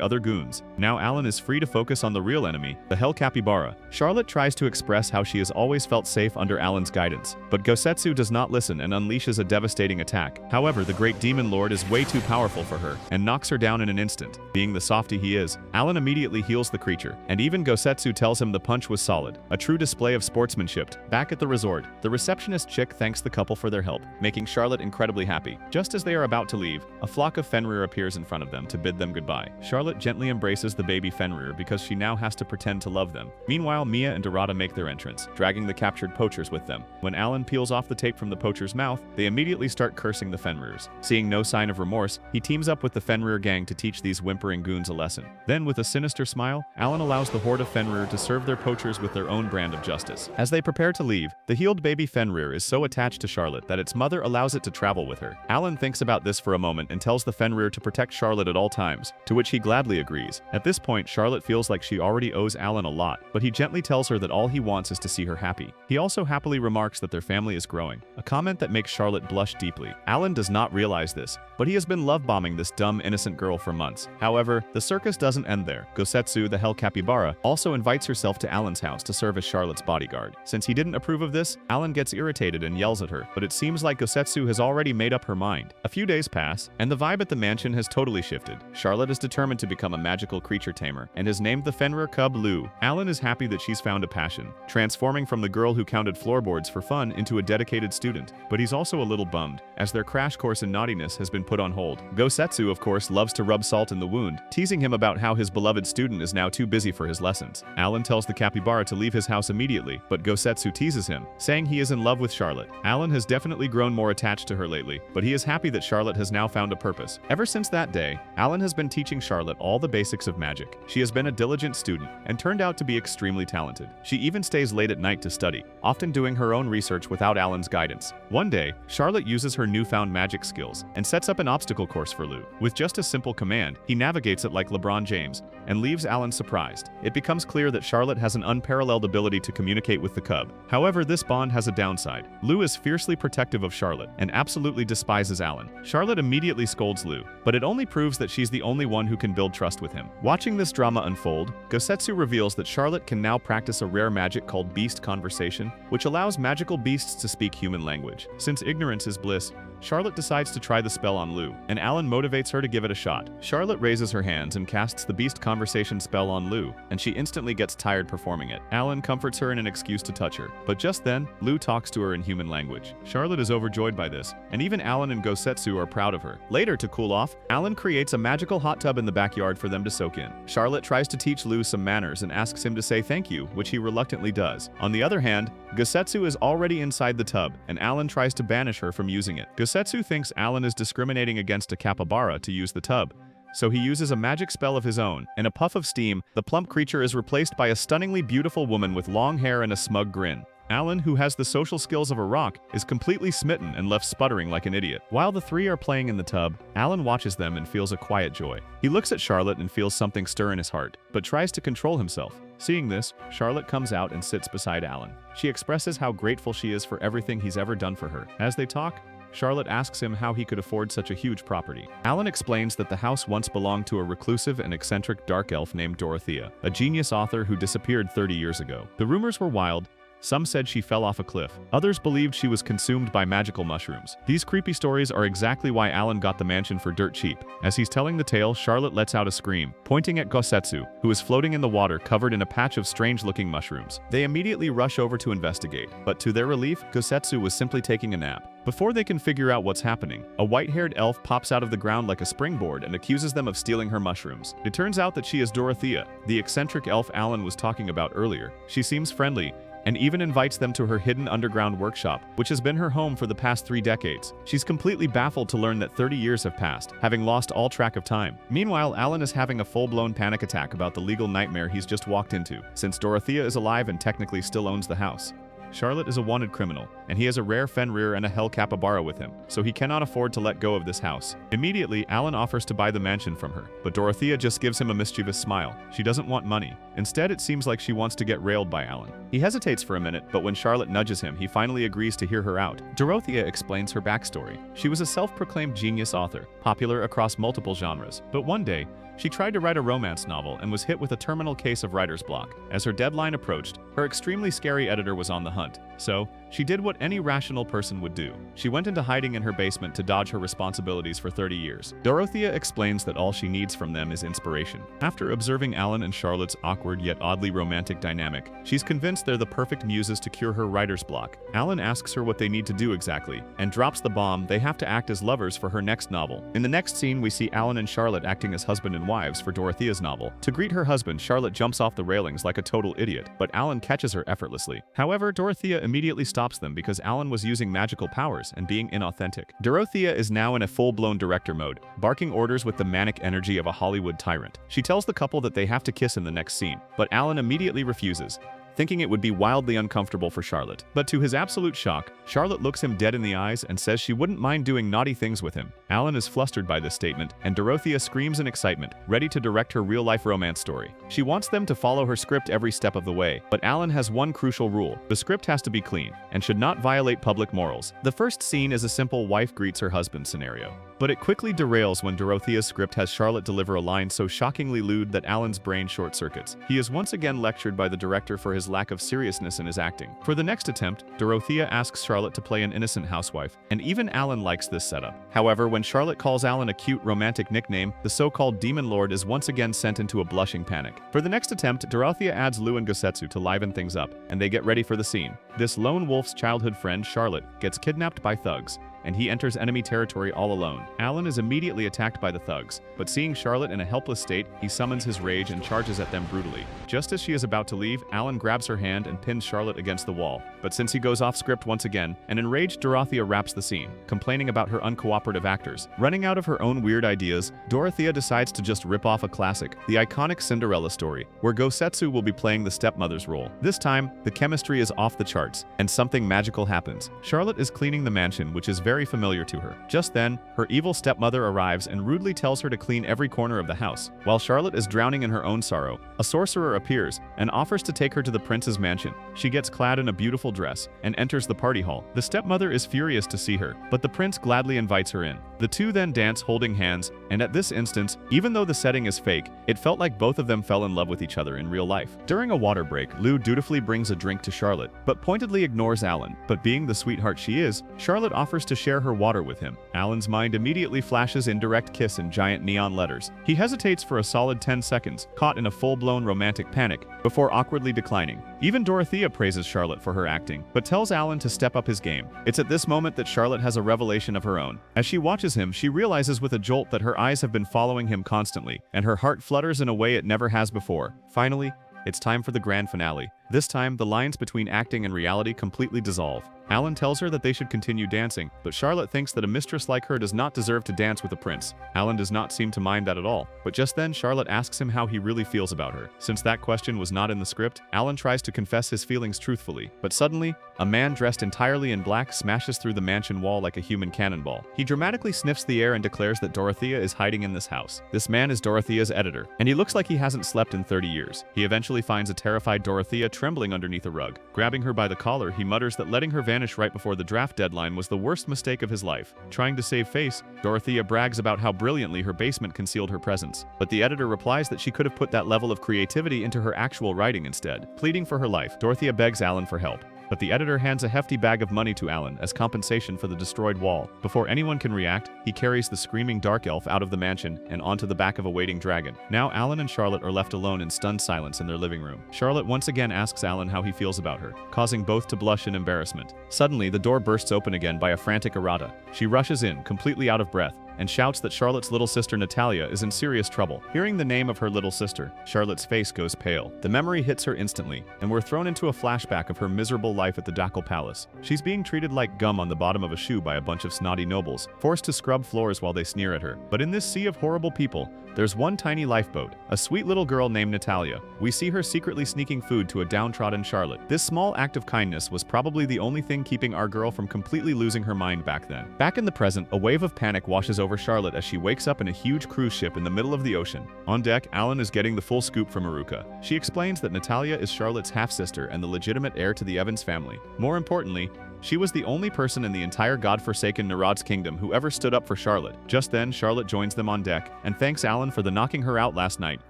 other goons. Now Alan is free to focus on the real enemy, the hell capybara. Charlotte tries to express how she has always felt safe under Alan's guidance, but Gosetsu does not listen and unleashes a devastating attack. However, the great demon lord is way too powerful for her and knocks her down in an instant. Being the softy he is, Alan immediately heals the creature, and even Gosetsu tells him the punch was solid, a true display of sportsmanship. Back at the resort, the receptionist chick thanks the couple for their help, making Charlotte incredibly happy. Just as they are about to leave, a flock of Fenrir appears in front of them to bid them goodbye. Charlotte gently embraces the baby Fenrir because she now has to pretend to love them. Meanwhile, Mia and Dorata make their entrance, dragging the captured poachers with them. When Alan peels off the tape from the poacher's mouth, they immediately start cursing the Fenrirs. Seeing no sign of remorse, he teams up with the Fenrir gang to teach these whimpering goons a lesson. Then, with a sinister smile, Alan allows the horde of Fenrir to serve their poachers with their own brand of justice. As they prepare to leave, the healed baby Fenrir is so attached to Charlotte that its mother allows it to travel with her. Alan thinks about this for a moment and tells the Fenrir to protect Charlotte at all times, to which he gladly agrees. At this point, Charlotte feels like she already owes Alan a lot, but he gently tells her that all he wants is to see her happy. He also happily remarks that their family is growing, a comment that makes Charlotte blush deeply. Alan does not realize this, but he has been love-bombing this dumb, innocent girl for months. However, the circus doesn't end there. Gosetsu, the hell capybara, also invites herself to Alan's house to serve as Charlotte's bodyguard. Since he didn't approve of this, Alan gets irritated and yells at her, but it seems like Gosetsu has already made up her mind. A few days pass, and the vibe at the mansion has totally shifted. Charlotte is determined to become a magical creature tamer, and has named the Fenrir cub Lu. Alan is happy that she's found a passion, transforming from the girl who counted floorboards for fun into a dedicated student. But he's also a little bummed, as their crash course in naughtiness has been put on hold. Gosetsu, of course, loves to rub salt in the wound, teasing him about how his beloved student is now too busy for his lessons. Alan tells the capybara to leave his house immediately, but Gosetsu teases him, saying he is in love with Charlotte. Alan has definitely grown more attached to her lately, but he is happy that Charlotte has now found a purpose. Ever since that day, Alan has been teaching Charlotte all the basics of magic. She has been a diligent student, and turned out to be extremely talented. She even stays late at night to study, often doing her own research without Alan's guidance. One day, Charlotte uses her newfound magic skills and sets up an obstacle course for Lu. With just a simple command, he navigates it like LeBron James and leaves Alan surprised. It becomes clear that Charlotte has an unparalleled ability to communicate with the cub. However, this bond has a downside. Lu is fiercely protective of Charlotte and absolutely despises Alan. Charlotte immediately scolds Lu, but it only proves that she's the only one who can build trust with him. Watching this drama unfold, Gosetsu reveals that Charlotte can now practice a rare magic called beast conversation, which allows magical beasts to speak human language. Since ignorance is bliss, Charlotte decides to try the spell on Lou, and Alan motivates her to give it a shot. Charlotte raises her hands and casts the Beast Conversation spell on Lou, and she instantly gets tired performing it. Alan comforts her in an excuse to touch her, but just then, Lou talks to her in human language. Charlotte is overjoyed by this, and even Alan and Gosetsu are proud of her. Later, to cool off, Alan creates a magical hot tub in the backyard for them to soak in. Charlotte tries to teach Lou some manners and asks him to say thank you, which he reluctantly does. On the other hand, Gosetsu is already inside the tub, and Alan tries to banish her from using it. Gosetsu thinks Alan is discriminating against a capybara to use the tub, so he uses a magic spell of his own. In a puff of steam, the plump creature is replaced by a stunningly beautiful woman with long hair and a smug grin. Alan, who has the social skills of a rock, is completely smitten and left sputtering like an idiot. While the three are playing in the tub, Alan watches them and feels a quiet joy. He looks at Charlotte and feels something stir in his heart, but tries to control himself. Seeing this, Charlotte comes out and sits beside Alan. She expresses how grateful she is for everything he's ever done for her. As they talk, Charlotte asks him how he could afford such a huge property. Alan explains that the house once belonged to a reclusive and eccentric dark elf named Dorothea, a genius author who disappeared 30 years ago. The rumors were wild. Some said she fell off a cliff. Others believed she was consumed by magical mushrooms. These creepy stories are exactly why Alan got the mansion for dirt cheap. As he's telling the tale, Charlotte lets out a scream, pointing at Gosetsu, who is floating in the water covered in a patch of strange-looking mushrooms. They immediately rush over to investigate, but to their relief, Gosetsu was simply taking a nap. Before they can figure out what's happening, a white-haired elf pops out of the ground like a springboard and accuses them of stealing her mushrooms. It turns out that she is Dorothea, the eccentric elf Alan was talking about earlier. She seems friendly, and even invites them to her hidden underground workshop, which has been her home for the past 3 decades. She's completely baffled to learn that 30 years have passed, having lost all track of time. Meanwhile, Alan is having a full-blown panic attack about the legal nightmare he's just walked into, since Dorothea is alive and technically still owns the house. Charlotte is a wanted criminal, and he has a rare Fenrir and a hell capybara with him, so he cannot afford to let go of this house. Immediately, Alan offers to buy the mansion from her, but Dorothea just gives him a mischievous smile. She doesn't want money. Instead, it seems like she wants to get railed by Alan. He hesitates for a minute, but when Charlotte nudges him, he finally agrees to hear her out. Dorothea explains her backstory. She was a self-proclaimed genius author, popular across multiple genres, but one day, she tried to write a romance novel and was hit with a terminal case of writer's block. As her deadline approached, her extremely scary editor was on the hunt. So, she did what any rational person would do. She went into hiding in her basement to dodge her responsibilities for 30 years. Dorothea explains that all she needs from them is inspiration. After observing Alan and Charlotte's awkward yet oddly romantic dynamic, she's convinced they're the perfect muses to cure her writer's block. Alan asks her what they need to do exactly, and drops the bomb they have to act as lovers for her next novel. In the next scene, we see Alan and Charlotte acting as husband and wives for Dorothea's novel. To greet her husband, Charlotte jumps off the railings like a total idiot, but Alan catches her effortlessly. However, Dorothea immediately stops them because Alan was using magical powers and being inauthentic. Dorothea is now in a full-blown director mode, barking orders with the manic energy of a Hollywood tyrant. She tells the couple that they have to kiss in the next scene, but Alan immediately refuses, thinking it would be wildly uncomfortable for Charlotte. But to his absolute shock, Charlotte looks him dead in the eyes and says she wouldn't mind doing naughty things with him. Alan is flustered by this statement, and Dorothea screams in excitement, ready to direct her real-life romance story. She wants them to follow her script every step of the way, but Alan has one crucial rule. The script has to be clean, and should not violate public morals. The first scene is a simple wife greets her husband scenario. But it quickly derails when Dorothea's script has Charlotte deliver a line so shockingly lewd that Alan's brain short-circuits. He is once again lectured by the director for his lack of seriousness in his acting. For the next attempt, Dorothea asks Charlotte to play an innocent housewife, and even Alan likes this setup. However, when Charlotte calls Alan a cute romantic nickname, the so-called Demon Lord is once again sent into a blushing panic. For the next attempt, Dorothea adds Lou and Gosetsu to liven things up, and they get ready for the scene. This lone wolf's childhood friend, Charlotte, gets kidnapped by thugs, and he enters enemy territory all alone. Alan is immediately attacked by the thugs, but seeing Charlotte in a helpless state, he summons his rage and charges at them brutally. Just as she is about to leave, Alan grabs her hand and pins Charlotte against the wall. But since he goes off script once again, an enraged Dorothea wraps the scene, complaining about her uncooperative actors. Running out of her own weird ideas, Dorothea decides to just rip off a classic, the iconic Cinderella story, where Gosetsu will be playing the stepmother's role. This time, the chemistry is off the charts, and something magical happens. Charlotte is cleaning the mansion, which is very familiar to her. Just then, her evil stepmother arrives and rudely tells her to clean every corner of the house. While Charlotte is drowning in her own sorrow, a sorcerer appears and offers to take her to the prince's mansion. She gets clad in a beautiful dress and enters the party hall. The stepmother is furious to see her, but the prince gladly invites her in. The two then dance holding hands, and at this instance, even though the setting is fake, it felt like both of them fell in love with each other in real life. During a water break, Lou dutifully brings a drink to Charlotte, but pointedly ignores Alan. But being the sweetheart she is, Charlotte offers to share her water with him. Alan's mind immediately flashes indirect kiss in giant neon letters. He hesitates for a solid 10 seconds, caught in a full-blown romantic panic, before awkwardly declining. Even Dorothea praises Charlotte for her acting, but tells Alan to step up his game. It's at this moment that Charlotte has a revelation of her own. As she watches him, she realizes with a jolt that her eyes have been following him constantly, and her heart flutters in a way it never has before. Finally, it's time for the grand finale. This time, the lines between acting and reality completely dissolve. Alan tells her that they should continue dancing, but Charlotte thinks that a mistress like her does not deserve to dance with a prince. Alan does not seem to mind that at all, but just then Charlotte asks him how he really feels about her. Since that question was not in the script, Alan tries to confess his feelings truthfully, but suddenly, a man dressed entirely in black smashes through the mansion wall like a human cannonball. He dramatically sniffs the air and declares that Dorothea is hiding in this house. This man is Dorothea's editor, and he looks like he hasn't slept in 30 years. He eventually finds a terrified Dorothea trembling underneath a rug. Grabbing her by the collar, he mutters that letting her vanish right before the draft deadline was the worst mistake of his life. Trying to save face, Dorothea brags about how brilliantly her basement concealed her presence, but the editor replies that she could have put that level of creativity into her actual writing instead. Pleading for her life, Dorothea begs Alan for help, but the editor hands a hefty bag of money to Alan as compensation for the destroyed wall. Before anyone can react, he carries the screaming dark elf out of the mansion and onto the back of a waiting dragon. Now Alan and Charlotte are left alone in stunned silence in their living room. Charlotte once again asks Alan how he feels about her, causing both to blush in embarrassment. Suddenly, the door bursts open again by a frantic Arata. She rushes in, completely out of breath, and shouts that Charlotte's little sister Natalia is in serious trouble. Hearing the name of her little sister, Charlotte's face goes pale. The memory hits her instantly, and we're thrown into a flashback of her miserable life at the Dacal Palace. She's being treated like gum on the bottom of a shoe by a bunch of snotty nobles, forced to scrub floors while they sneer at her. But in this sea of horrible people, there's one tiny lifeboat, a sweet little girl named Natalia. We see her secretly sneaking food to a downtrodden Charlotte. This small act of kindness was probably the only thing keeping our girl from completely losing her mind back then. Back in the present, a wave of panic washes over Charlotte as she wakes up in a huge cruise ship in the middle of the ocean. On deck, Alan is getting the full scoop from Maruka. She explains that Natalia is Charlotte's half-sister and the legitimate heir to the Evans family. More importantly, she was the only person in the entire godforsaken Narod's kingdom who ever stood up for Charlotte. Just then, Charlotte joins them on deck and thanks Alan for the knocking her out last night,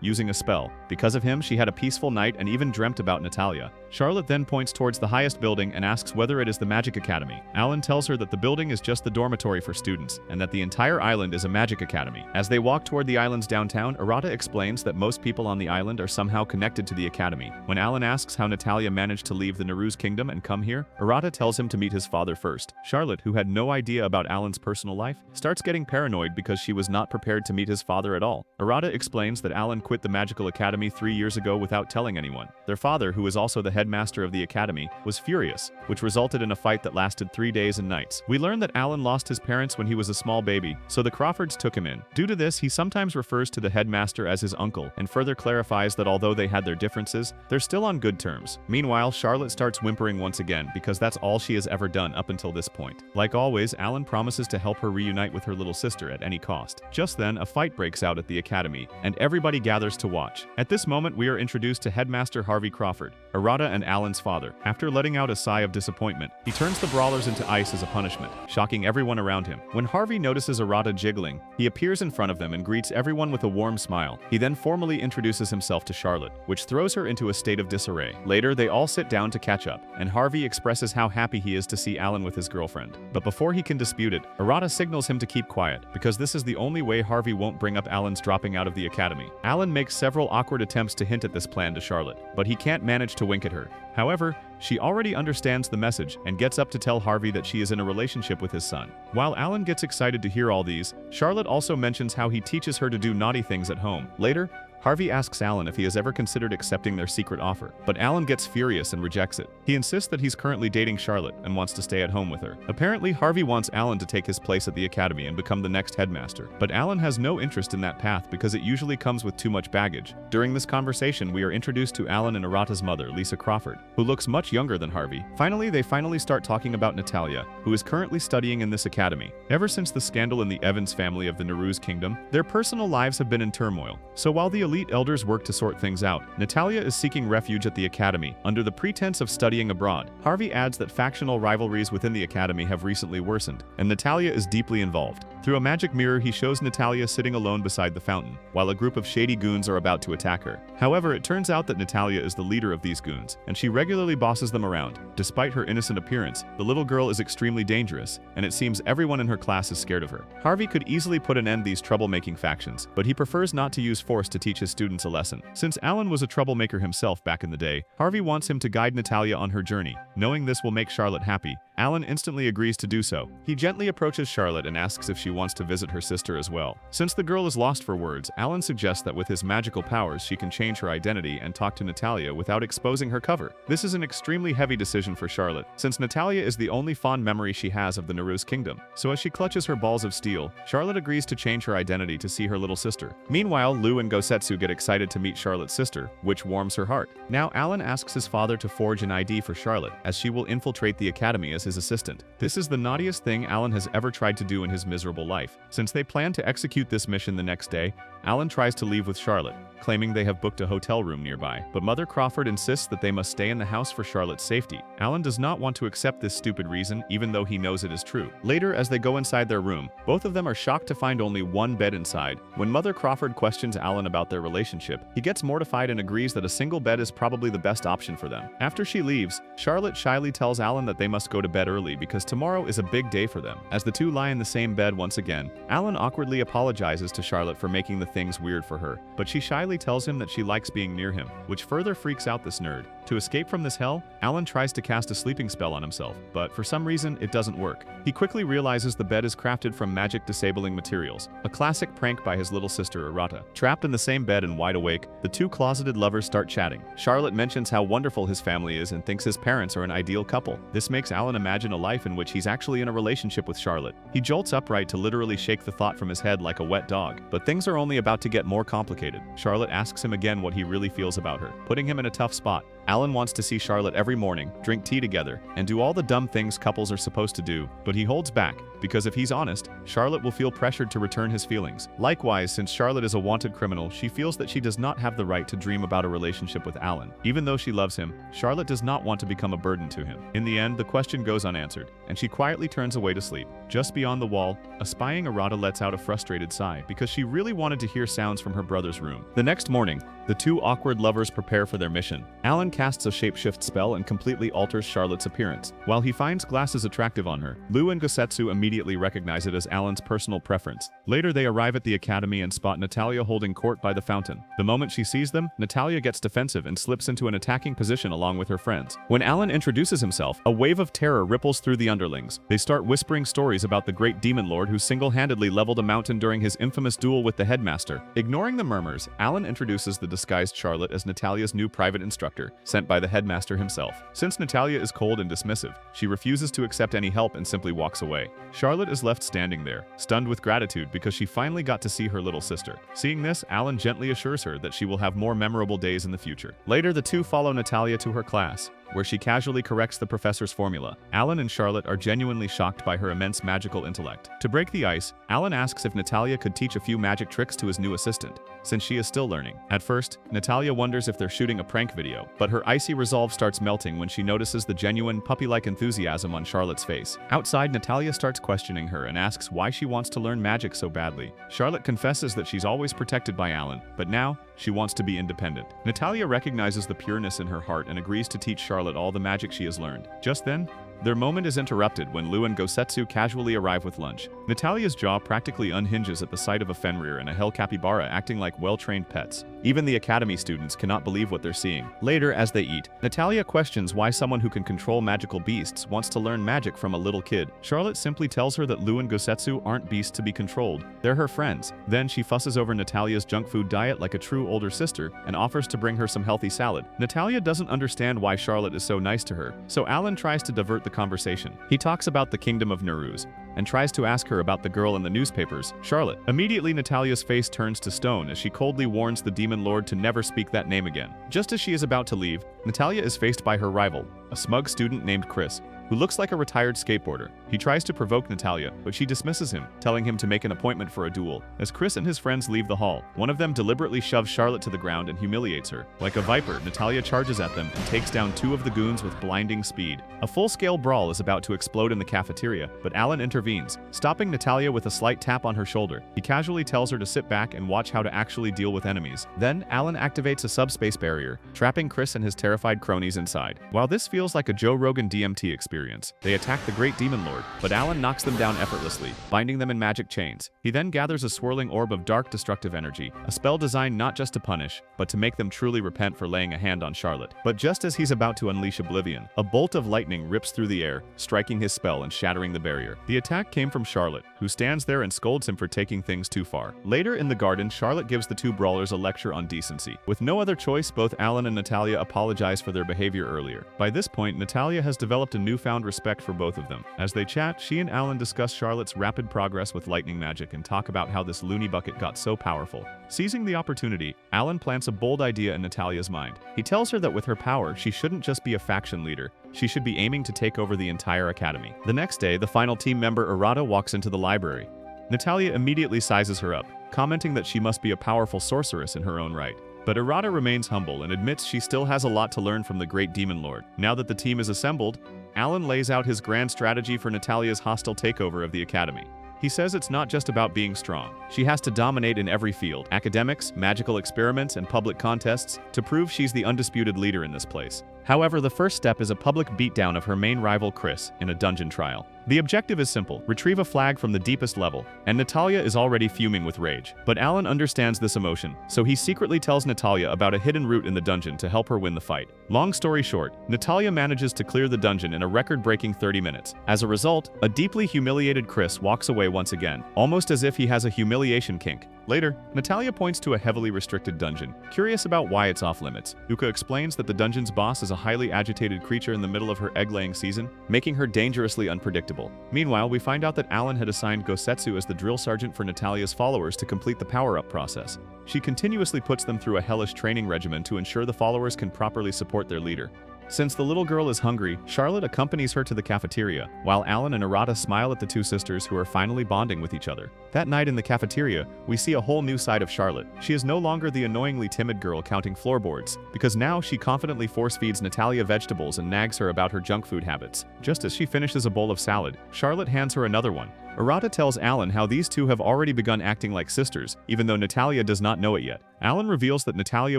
using a spell. Because of him, she had a peaceful night and even dreamt about Natalia. Charlotte then points towards the highest building and asks whether it is the Magic Academy. Alan tells her that the building is just the dormitory for students, and that the entire island is a magic academy. As they walk toward the island's downtown, Arata explains that most people on the island are somehow connected to the academy. When Alan asks how Natalia managed to leave the Naru's kingdom and come here, Arata tells him to meet his father first. Charlotte, who had no idea about Alan's personal life, starts getting paranoid because she was not prepared to meet his father at all. Arata explains that Alan quit the magical academy 3 years ago without telling anyone. Their father, who is also the headmaster of the academy, was furious, which resulted in a fight that lasted 3 days and nights. We learn that Alan lost his parents when he was a small baby, so the Crawfords took him in. Due to this, he sometimes refers to the headmaster as his uncle, and further clarifies that although they had their differences, they're still on good terms. Meanwhile, Charlotte starts whimpering once again because that's all she has ever done up until this point. Like always, Alan promises to help her reunite with her little sister at any cost. Just then, a fight breaks out at the academy, and everybody gathers to watch. At this moment, we are introduced to Headmaster Harvey Crawford, Arata and Alan's father. After letting out a sigh of disappointment, he turns the brawlers into ice as a punishment, shocking everyone around him. When Harvey notices Arata jiggling, he appears in front of them and greets everyone with a warm smile. He then formally introduces himself to Charlotte, which throws her into a state of disarray. Later, they all sit down to catch up, and Harvey expresses how happy he is to see Alan with his girlfriend. But before he can dispute it, Arata signals him to keep quiet, because this is the only way Harvey won't bring up Alan's dropping out of the academy. Alan makes several awkward attempts to hint at this plan to Charlotte, but he can't manage to wink at her. However, she already understands the message and gets up to tell Harvey that she is in a relationship with his son. While Alan gets excited to hear all these, Charlotte also mentions how he teaches her to do naughty things at home. Later, Harvey asks Alan if he has ever considered accepting their secret offer, but Alan gets furious and rejects it. He insists that he's currently dating Charlotte and wants to stay at home with her. Apparently, Harvey wants Alan to take his place at the academy and become the next headmaster, but Alan has no interest in that path because it usually comes with too much baggage. During this conversation, we are introduced to Alan and Arata's mother, Lisa Crawford, who looks much younger than Harvey. Finally, they start talking about Natalia, who is currently studying in this academy. Ever since the scandal in the Evans family of the Naru's kingdom, their personal lives have been in turmoil. So while the elite elders work to sort things out, Natalia is seeking refuge at the academy under the pretense of studying abroad. Harvey adds that factional rivalries within the academy have recently worsened, and Natalia is deeply involved. Through a magic mirror, he shows Natalia sitting alone beside the fountain, while a group of shady goons are about to attack her. However, it turns out that Natalia is the leader of these goons, and she regularly bosses them around. Despite her innocent appearance, the little girl is extremely dangerous, and it seems everyone in her class is scared of her. Harvey could easily put an end to these troublemaking factions, but he prefers not to use force to teach his students a lesson. Since Alan was a troublemaker himself back in the day, Harvey wants him to guide Natalia on her journey. Knowing this will make Charlotte happy, Alan instantly agrees to do so. He gently approaches Charlotte and asks if she wants to visit her sister as well. Since the girl is lost for words, Alan suggests that with his magical powers she can change her identity and talk to Natalia without exposing her cover. This is an extremely heavy decision for Charlotte, since Natalia is the only fond memory she has of the Naru's kingdom. So as she clutches her balls of steel, Charlotte agrees to change her identity to see her little sister. Meanwhile, Lou and Gosetsu get excited to meet Charlotte's sister, which warms her heart. Now Alan asks his father to forge an ID for Charlotte, as she will infiltrate the academy as his assistant. This is the naughtiest thing Alan has ever tried to do in his miserable life. Since they plan to execute this mission the next day, Alan tries to leave with Charlotte, claiming they have booked a hotel room nearby. But Mother Crawford insists that they must stay in the house for Charlotte's safety. Alan does not want to accept this stupid reason, even though he knows it is true. Later, as they go inside their room, both of them are shocked to find only one bed inside. When Mother Crawford questions Alan about their relationship, he gets mortified and agrees that a single bed is probably the best option for them. After she leaves, Charlotte shyly tells Alan that they must go to bed early because tomorrow is a big day for them. As the two lie in the same bed once again, Alan awkwardly apologizes to Charlotte for making the things weird for her, but she shyly tells him that she likes being near him, which further freaks out this nerd. To escape from this hell, Alan tries to cast a sleeping spell on himself, but for some reason it doesn't work. He quickly realizes the bed is crafted from magic disabling materials, a classic prank by his little sister Arata. Trapped in the same bed and wide awake, the two closeted lovers start chatting. Charlotte mentions how wonderful his family is and thinks his parents are an ideal couple. This makes Alan imagine a life in which he's actually in a relationship with Charlotte. He jolts upright to literally shake the thought from his head like a wet dog, but things are only about to get more complicated. Charlotte asks him again what he really feels about her, putting him in a tough spot. Alan wants to see Charlotte every morning, drink tea together, and do all the dumb things couples are supposed to do, but he holds back, because if he's honest, Charlotte will feel pressured to return his feelings. Likewise, since Charlotte is a wanted criminal, she feels that she does not have the right to dream about a relationship with Alan. Even though she loves him, Charlotte does not want to become a burden to him. In the end, the question goes unanswered, and she quietly turns away to sleep. Just beyond the wall, a spying Arata lets out a frustrated sigh, because she really wanted to hear sounds from her brother's room. The next morning, the two awkward lovers prepare for their mission. Alan casts a shapeshift spell and completely alters Charlotte's appearance. While he finds glasses attractive on her, Lou and Gosetsu immediately recognize it as Alan's personal preference. Later, they arrive at the academy and spot Natalia holding court by the fountain. The moment she sees them, Natalia gets defensive and slips into an attacking position along with her friends. When Alan introduces himself, a wave of terror ripples through the underlings. They start whispering stories about the great demon lord who single-handedly leveled a mountain during his infamous duel with the headmaster. Ignoring the murmurs, Alan introduces the disguised Charlotte as Natalia's new private instructor, sent by the headmaster himself. Since Natalia is cold and dismissive, she refuses to accept any help and simply walks away. Charlotte is left standing there, stunned with gratitude because she finally got to see her little sister. Seeing this, Alan gently assures her that she will have more memorable days in the future. Later, the two follow Natalia to her class, where she casually corrects the professor's formula. Alan and Charlotte are genuinely shocked by her immense magical intellect. To break the ice, Alan asks if Natalia could teach a few magic tricks to his new assistant, since she is still learning. At first, Natalia wonders if they're shooting a prank video, but her icy resolve starts melting when she notices the genuine puppy-like enthusiasm on Charlotte's face. Outside, Natalia starts questioning her and asks why she wants to learn magic so badly. Charlotte confesses that she's always protected by Alan, but now, she wants to be independent. Natalia recognizes the pureness in her heart and agrees to teach Charlotte all the magic she has learned. Just then, their moment is interrupted when Lou and Gosetsu casually arrive with lunch. Natalia's jaw practically unhinges at the sight of a Fenrir and a hell capybara acting like well-trained pets. Even the academy students cannot believe what they're seeing. Later, as they eat, Natalia questions why someone who can control magical beasts wants to learn magic from a little kid. Charlotte simply tells her that Lou and Gosetsu aren't beasts to be controlled. They're her friends. Then she fusses over Natalia's junk food diet like a true older sister and offers to bring her some healthy salad. Natalia doesn't understand why Charlotte is so nice to her, so Alan tries to divert the conversation. He talks about the kingdom of Narus and tries to ask her about the girl in the newspapers, Charlotte. Immediately, Natalia's face turns to stone as she coldly warns the demon lord to never speak that name again. Just as she is about to leave, Natalia is faced by her rival, a smug student named Chris, who looks like a retired skateboarder. He tries to provoke Natalia, but she dismisses him, telling him to make an appointment for a duel. As Chris and his friends leave the hall, one of them deliberately shoves Charlotte to the ground and humiliates her. Like a viper, Natalia charges at them and takes down two of the goons with blinding speed. A full-scale brawl is about to explode in the cafeteria, but Alan intervenes, stopping Natalia with a slight tap on her shoulder. He casually tells her to sit back and watch how to actually deal with enemies. Then, Alan activates a subspace barrier, trapping Chris and his terrified cronies inside. While this feels like a Joe Rogan DMT experience, they attack the Great Demon Lord, but Alan knocks them down effortlessly, binding them in magic chains. He then gathers a swirling orb of dark destructive energy, a spell designed not just to punish, but to make them truly repent for laying a hand on Charlotte. But just as he's about to unleash oblivion, a bolt of lightning rips through the air, striking his spell and shattering the barrier. The attack came from Charlotte, who stands there and scolds him for taking things too far. Later in the garden, Charlotte gives the two brawlers a lecture on decency. With no other choice, both Alan and Natalia apologize for their behavior earlier. By this point, Natalia has developed a newfound respect for both of them. As they chat, she and Alan discuss Charlotte's rapid progress with lightning magic and talk about how this loony bucket got so powerful. Seizing the opportunity, Alan plants a bold idea in Natalia's mind. He tells her that with her power, she shouldn't just be a faction leader, she should be aiming to take over the entire academy. The next day, the final team member Arata walks into the library. Natalia immediately sizes her up, commenting that she must be a powerful sorceress in her own right. But Arata remains humble and admits she still has a lot to learn from the Great Demon Lord. Now that the team is assembled, Alan lays out his grand strategy for Natalia's hostile takeover of the academy. He says it's not just about being strong. She has to dominate in every field, academics, magical experiments, and public contests, to prove she's the undisputed leader in this place. However, the first step is a public beatdown of her main rival Chris in a dungeon trial. The objective is simple: retrieve a flag from the deepest level, and Natalia is already fuming with rage. But Alan understands this emotion, so he secretly tells Natalia about a hidden route in the dungeon to help her win the fight. Long story short, Natalia manages to clear the dungeon in a record-breaking 30 minutes. As a result, a deeply humiliated Chris walks away once again, almost as if he has a humiliation kink. Later, Natalia points to a heavily restricted dungeon, curious about why it's off-limits. Uka explains that the dungeon's boss is a highly agitated creature in the middle of her egg-laying season, making her dangerously unpredictable. Meanwhile, we find out that Alan had assigned Gosetsu as the drill sergeant for Natalia's followers to complete the power-up process. She continuously puts them through a hellish training regimen to ensure the followers can properly support their leader. Since the little girl is hungry, Charlotte accompanies her to the cafeteria, while Alan and Arata smile at the two sisters who are finally bonding with each other. That night in the cafeteria, we see a whole new side of Charlotte. She is no longer the annoyingly timid girl counting floorboards, because now she confidently force-feeds Natalia vegetables and nags her about her junk food habits. Just as she finishes a bowl of salad, Charlotte hands her another one. Arata tells Alan how these two have already begun acting like sisters, even though Natalia does not know it yet. Alan reveals that Natalia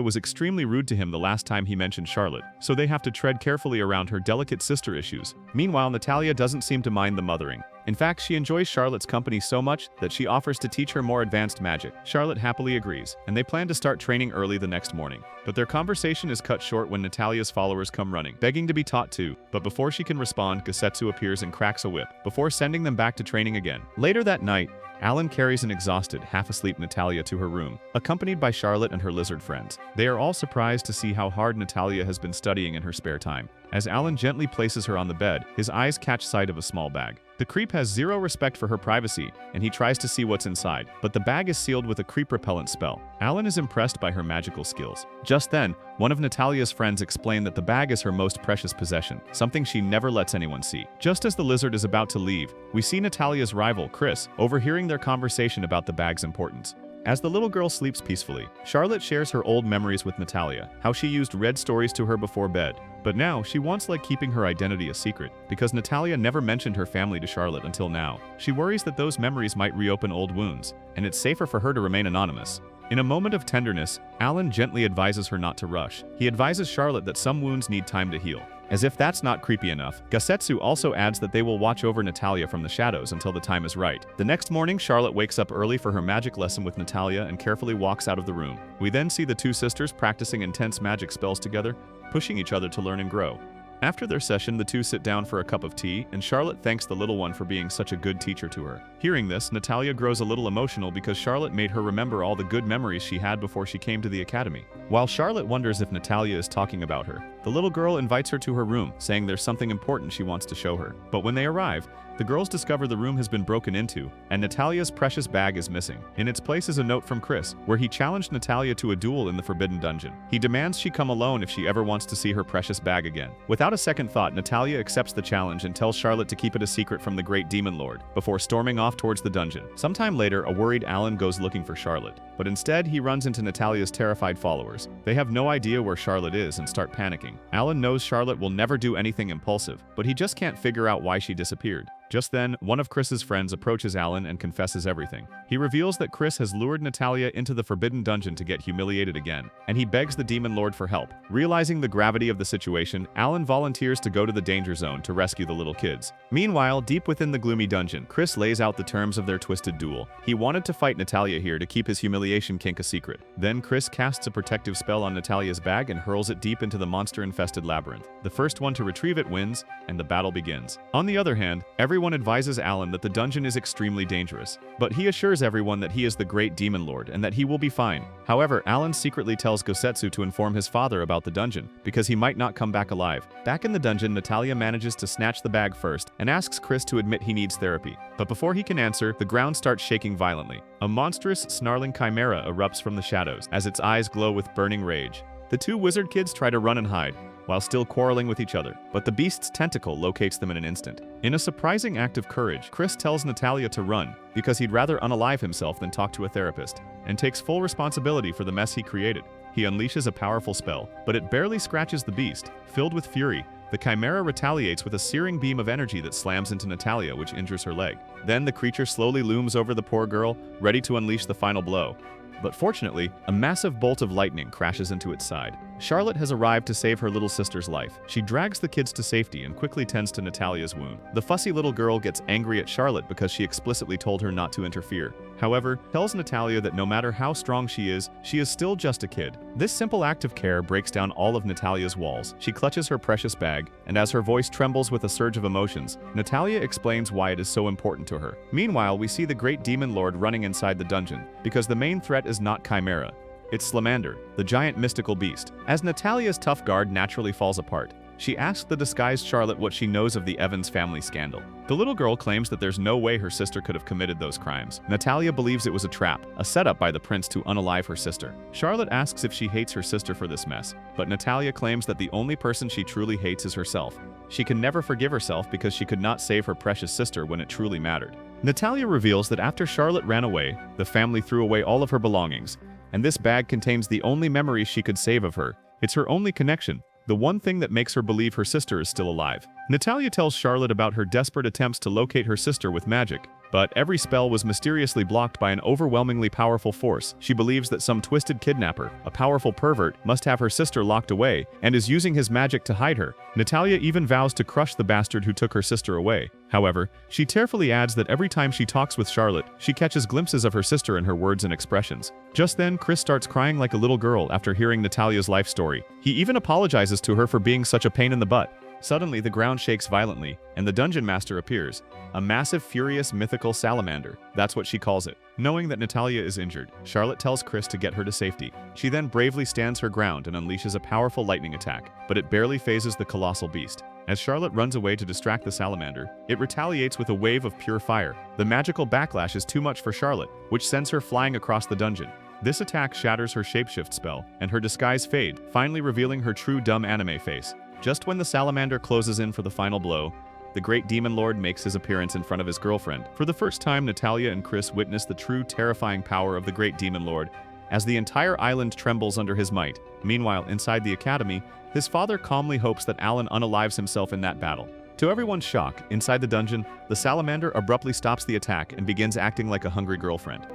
was extremely rude to him the last time he mentioned Charlotte, so they have to tread carefully around her delicate sister issues. Meanwhile, Natalia doesn't seem to mind the mothering. In fact, she enjoys Charlotte's company so much that she offers to teach her more advanced magic. Charlotte happily agrees, and they plan to start training early the next morning. But their conversation is cut short when Natalia's followers come running, begging to be taught too. But before she can respond, Gosetsu appears and cracks a whip, before sending them back to training again. Later that night, Alan carries an exhausted, half-asleep Natalia to her room, accompanied by Charlotte and her lizard friends. They are all surprised to see how hard Natalia has been studying in her spare time. As Alan gently places her on the bed, his eyes catch sight of a small bag. The creep has zero respect for her privacy, and he tries to see what's inside, but the bag is sealed with a creep repellent spell. Alan is impressed by her magical skills. Just then, one of Natalia's friends explained that the bag is her most precious possession, something she never lets anyone see. Just as the lizard is about to leave, we see Natalia's rival, Chris, overhearing their conversation about the bag's importance. As the little girl sleeps peacefully, Charlotte shares her old memories with Natalia, how she used read stories to her before bed. But now, she wants keeping her identity a secret, because Natalia never mentioned her family to Charlotte until now. She worries that those memories might reopen old wounds, and it's safer for her to remain anonymous. In a moment of tenderness, Alan gently advises her not to rush. He advises Charlotte that some wounds need time to heal. As if that's not creepy enough, Gosetsu also adds that they will watch over Natalia from the shadows until the time is right. The next morning, Charlotte wakes up early for her magic lesson with Natalia and carefully walks out of the room. We then see the two sisters practicing intense magic spells together, pushing each other to learn and grow. After their session, the two sit down for a cup of tea, and Charlotte thanks the little one for being such a good teacher to her. Hearing this, Natalia grows a little emotional because Charlotte made her remember all the good memories she had before she came to the academy. While Charlotte wonders if Natalia is talking about her, The little girl invites her to her room, saying there's something important she wants to show her. But when they arrive, the girls discover the room has been broken into, and Natalia's precious bag is missing. In its place is a note from Chris, where he challenged Natalia to a duel in the Forbidden Dungeon. He demands she come alone if she ever wants to see her precious bag again. Without a second thought, Natalia accepts the challenge and tells Charlotte to keep it a secret from the Great Demon Lord, before storming off towards the dungeon. Sometime later, a worried Alan goes looking for Charlotte, but instead he runs into Natalia's terrified followers. They have no idea where Charlotte is and start panicking. Alan knows Charlotte will never do anything impulsive, but he just can't figure out why she disappeared. Just then, one of Chris's friends approaches Alan and confesses everything. He reveals that Chris has lured Natalia into the Forbidden Dungeon to get humiliated again, and he begs the Demon Lord for help. Realizing the gravity of the situation, Alan volunteers to go to the danger zone to rescue the little kids. Meanwhile, deep within the gloomy dungeon, Chris lays out the terms of their twisted duel. He wanted to fight Natalia here to keep his humiliation kink a secret. Then Chris casts a protective spell on Natalia's bag and hurls it deep into the monster-infested labyrinth. The first one to retrieve it wins, and the battle begins. On the other hand, everyone advises Alan that the dungeon is extremely dangerous, but he assures everyone that he is the Great Demon Lord and that he will be fine. However, Alan secretly tells Gosetsu to inform his father about the dungeon, because he might not come back alive. Back in the dungeon, Natalia manages to snatch the bag first and asks Chris to admit he needs therapy. But before he can answer, the ground starts shaking violently. A monstrous, snarling chimera erupts from the shadows as its eyes glow with burning rage. The two wizard kids try to run and hide, while still quarreling with each other, but the beast's tentacle locates them in an instant. In a surprising act of courage, Chris tells Natalia to run, because he'd rather unalive himself than talk to a therapist, and takes full responsibility for the mess he created. He unleashes a powerful spell, but it barely scratches the beast. Filled with fury, the chimera retaliates with a searing beam of energy that slams into Natalia, which injures her leg. Then the creature slowly looms over the poor girl, ready to unleash the final blow. But fortunately, a massive bolt of lightning crashes into its side. Charlotte has arrived to save her little sister's life. She drags the kids to safety and quickly tends to Natalia's wound. The fussy little girl gets angry at Charlotte because she explicitly told her not to interfere. However, tells Natalia that no matter how strong she is still just a kid. This simple act of care breaks down all of Natalia's walls. She clutches her precious bag, and as her voice trembles with a surge of emotions, Natalia explains why it is so important to her. Meanwhile, we see the Great Demon Lord running inside the dungeon, because the main threat is not Chimera. It's Slamander, the giant mystical beast. As Natalia's tough guard naturally falls apart, she asks the disguised Charlotte what she knows of the Evans family scandal. The little girl claims that there's no way her sister could have committed those crimes. Natalia believes it was a trap, a setup by the prince to unalive her sister. Charlotte asks if she hates her sister for this mess, but Natalia claims that the only person she truly hates is herself. She can never forgive herself because she could not save her precious sister when it truly mattered. Natalia reveals that after Charlotte ran away, the family threw away all of her belongings, and this bag contains the only memories she could save of her. It's her only connection, the one thing that makes her believe her sister is still alive. Natalia tells Charlotte about her desperate attempts to locate her sister with magic, but every spell was mysteriously blocked by an overwhelmingly powerful force. She believes that some twisted kidnapper, a powerful pervert, must have her sister locked away and is using his magic to hide her. Natalia even vows to crush the bastard who took her sister away. However, she tearfully adds that every time she talks with Charlotte, she catches glimpses of her sister in her words and expressions. Just then, Chris starts crying like a little girl after hearing Natalia's life story. He even apologizes to her for being such a pain in the butt. Suddenly, the ground shakes violently, and the dungeon master appears. A massive, furious, mythical salamander. That's what she calls it. Knowing that Natalia is injured, Charlotte tells Chris to get her to safety. She then bravely stands her ground and unleashes a powerful lightning attack, but it barely phases the colossal beast. As Charlotte runs away to distract the salamander, it retaliates with a wave of pure fire. The magical backlash is too much for Charlotte, which sends her flying across the dungeon. This attack shatters her shapeshift spell, and her disguise fades, finally revealing her true dumb anime face. Just when the salamander closes in for the final blow, the Great Demon Lord makes his appearance in front of his girlfriend. For the first time, Natalia and Chris witness the true terrifying power of the Great Demon Lord, as the entire island trembles under his might. Meanwhile, inside the academy, his father calmly hopes that Alan unalives himself in that battle. To everyone's shock, inside the dungeon, the salamander abruptly stops the attack and begins acting like a hungry girlfriend.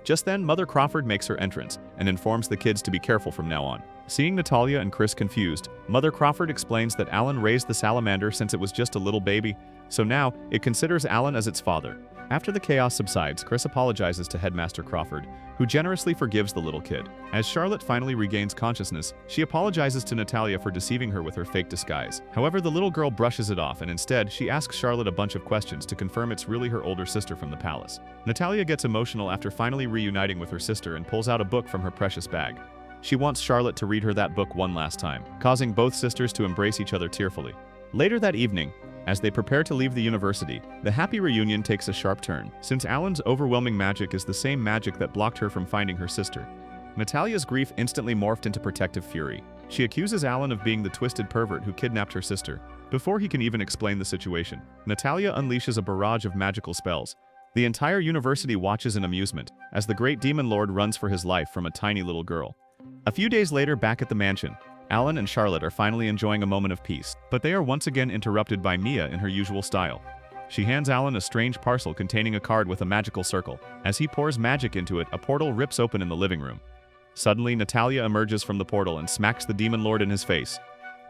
Just then, Mother Crawford makes her entrance and informs the kids to be careful from now on. Seeing Natalia and Chris confused, Mother Crawford explains that Alan raised the salamander since it was just a little baby, so now it considers Alan as its father. After the chaos subsides, Chris apologizes to Headmaster Crawford, who generously forgives the little kid. As Charlotte finally regains consciousness, she apologizes to Natalia for deceiving her with her fake disguise. However, the little girl brushes it off, and instead, she asks Charlotte a bunch of questions to confirm it's really her older sister from the palace. Natalia gets emotional after finally reuniting with her sister and pulls out a book from her precious bag. She wants Charlotte to read her that book one last time, causing both sisters to embrace each other tearfully. Later that evening, as they prepare to leave the university, the happy reunion takes a sharp turn, since Alan's overwhelming magic is the same magic that blocked her from finding her sister. Natalia's grief instantly morphed into protective fury. She accuses Alan of being the twisted pervert who kidnapped her sister. Before he can even explain the situation, Natalia unleashes a barrage of magical spells. The entire university watches in amusement, as the great demon lord runs for his life from a tiny little girl. A few days later, back at the mansion, Alan and Charlotte are finally enjoying a moment of peace, but they are once again interrupted by Mia in her usual style. She hands Alan a strange parcel containing a card with a magical circle. As he pours magic into it, a portal rips open in the living room. Suddenly, Natalia emerges from the portal and smacks the demon lord in his face.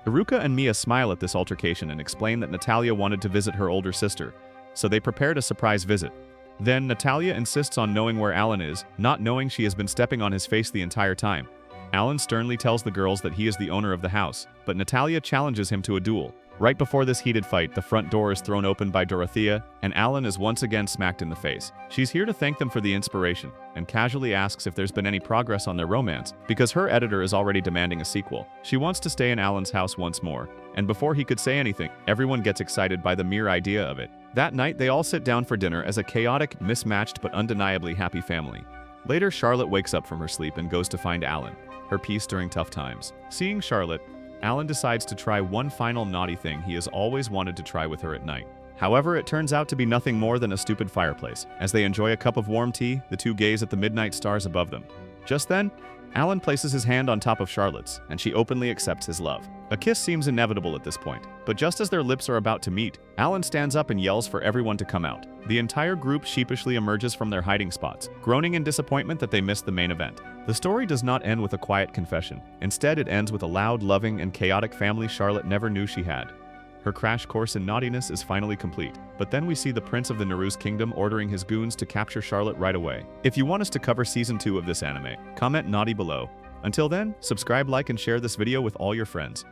Iruka and Mia smile at this altercation and explain that Natalia wanted to visit her older sister, so they prepared a surprise visit. Then, Natalia insists on knowing where Alan is, not knowing she has been stepping on his face the entire time. Alan sternly tells the girls that he is the owner of the house, but Natalia challenges him to a duel. Right before this heated fight, the front door is thrown open by Dorothea, and Alan is once again smacked in the face. She's here to thank them for the inspiration, and casually asks if there's been any progress on their romance, because her editor is already demanding a sequel. She wants to stay in Alan's house once more, and before he could say anything, everyone gets excited by the mere idea of it. That night, they all sit down for dinner as a chaotic, mismatched, but undeniably happy family. Later, Charlotte wakes up from her sleep and goes to find Alan, her peace during tough times. Seeing Charlotte, Alan decides to try one final naughty thing he has always wanted to try with her at night. However, it turns out to be nothing more than a stupid fireplace. As they enjoy a cup of warm tea, the two gaze at the midnight stars above them. Just then, Alan places his hand on top of Charlotte's, and she openly accepts his love. A kiss seems inevitable at this point, but just as their lips are about to meet, Alan stands up and yells for everyone to come out. The entire group sheepishly emerges from their hiding spots, groaning in disappointment that they missed the main event. The story does not end with a quiet confession. Instead, it ends with a loud, loving, and chaotic family Charlotte never knew she had. Her crash course in naughtiness is finally complete, but then we see the Prince of the Naru's kingdom ordering his goons to capture Charlotte right away. If you want us to cover Season 2 of this anime, comment naughty below. Until then, subscribe, like, and share this video with all your friends.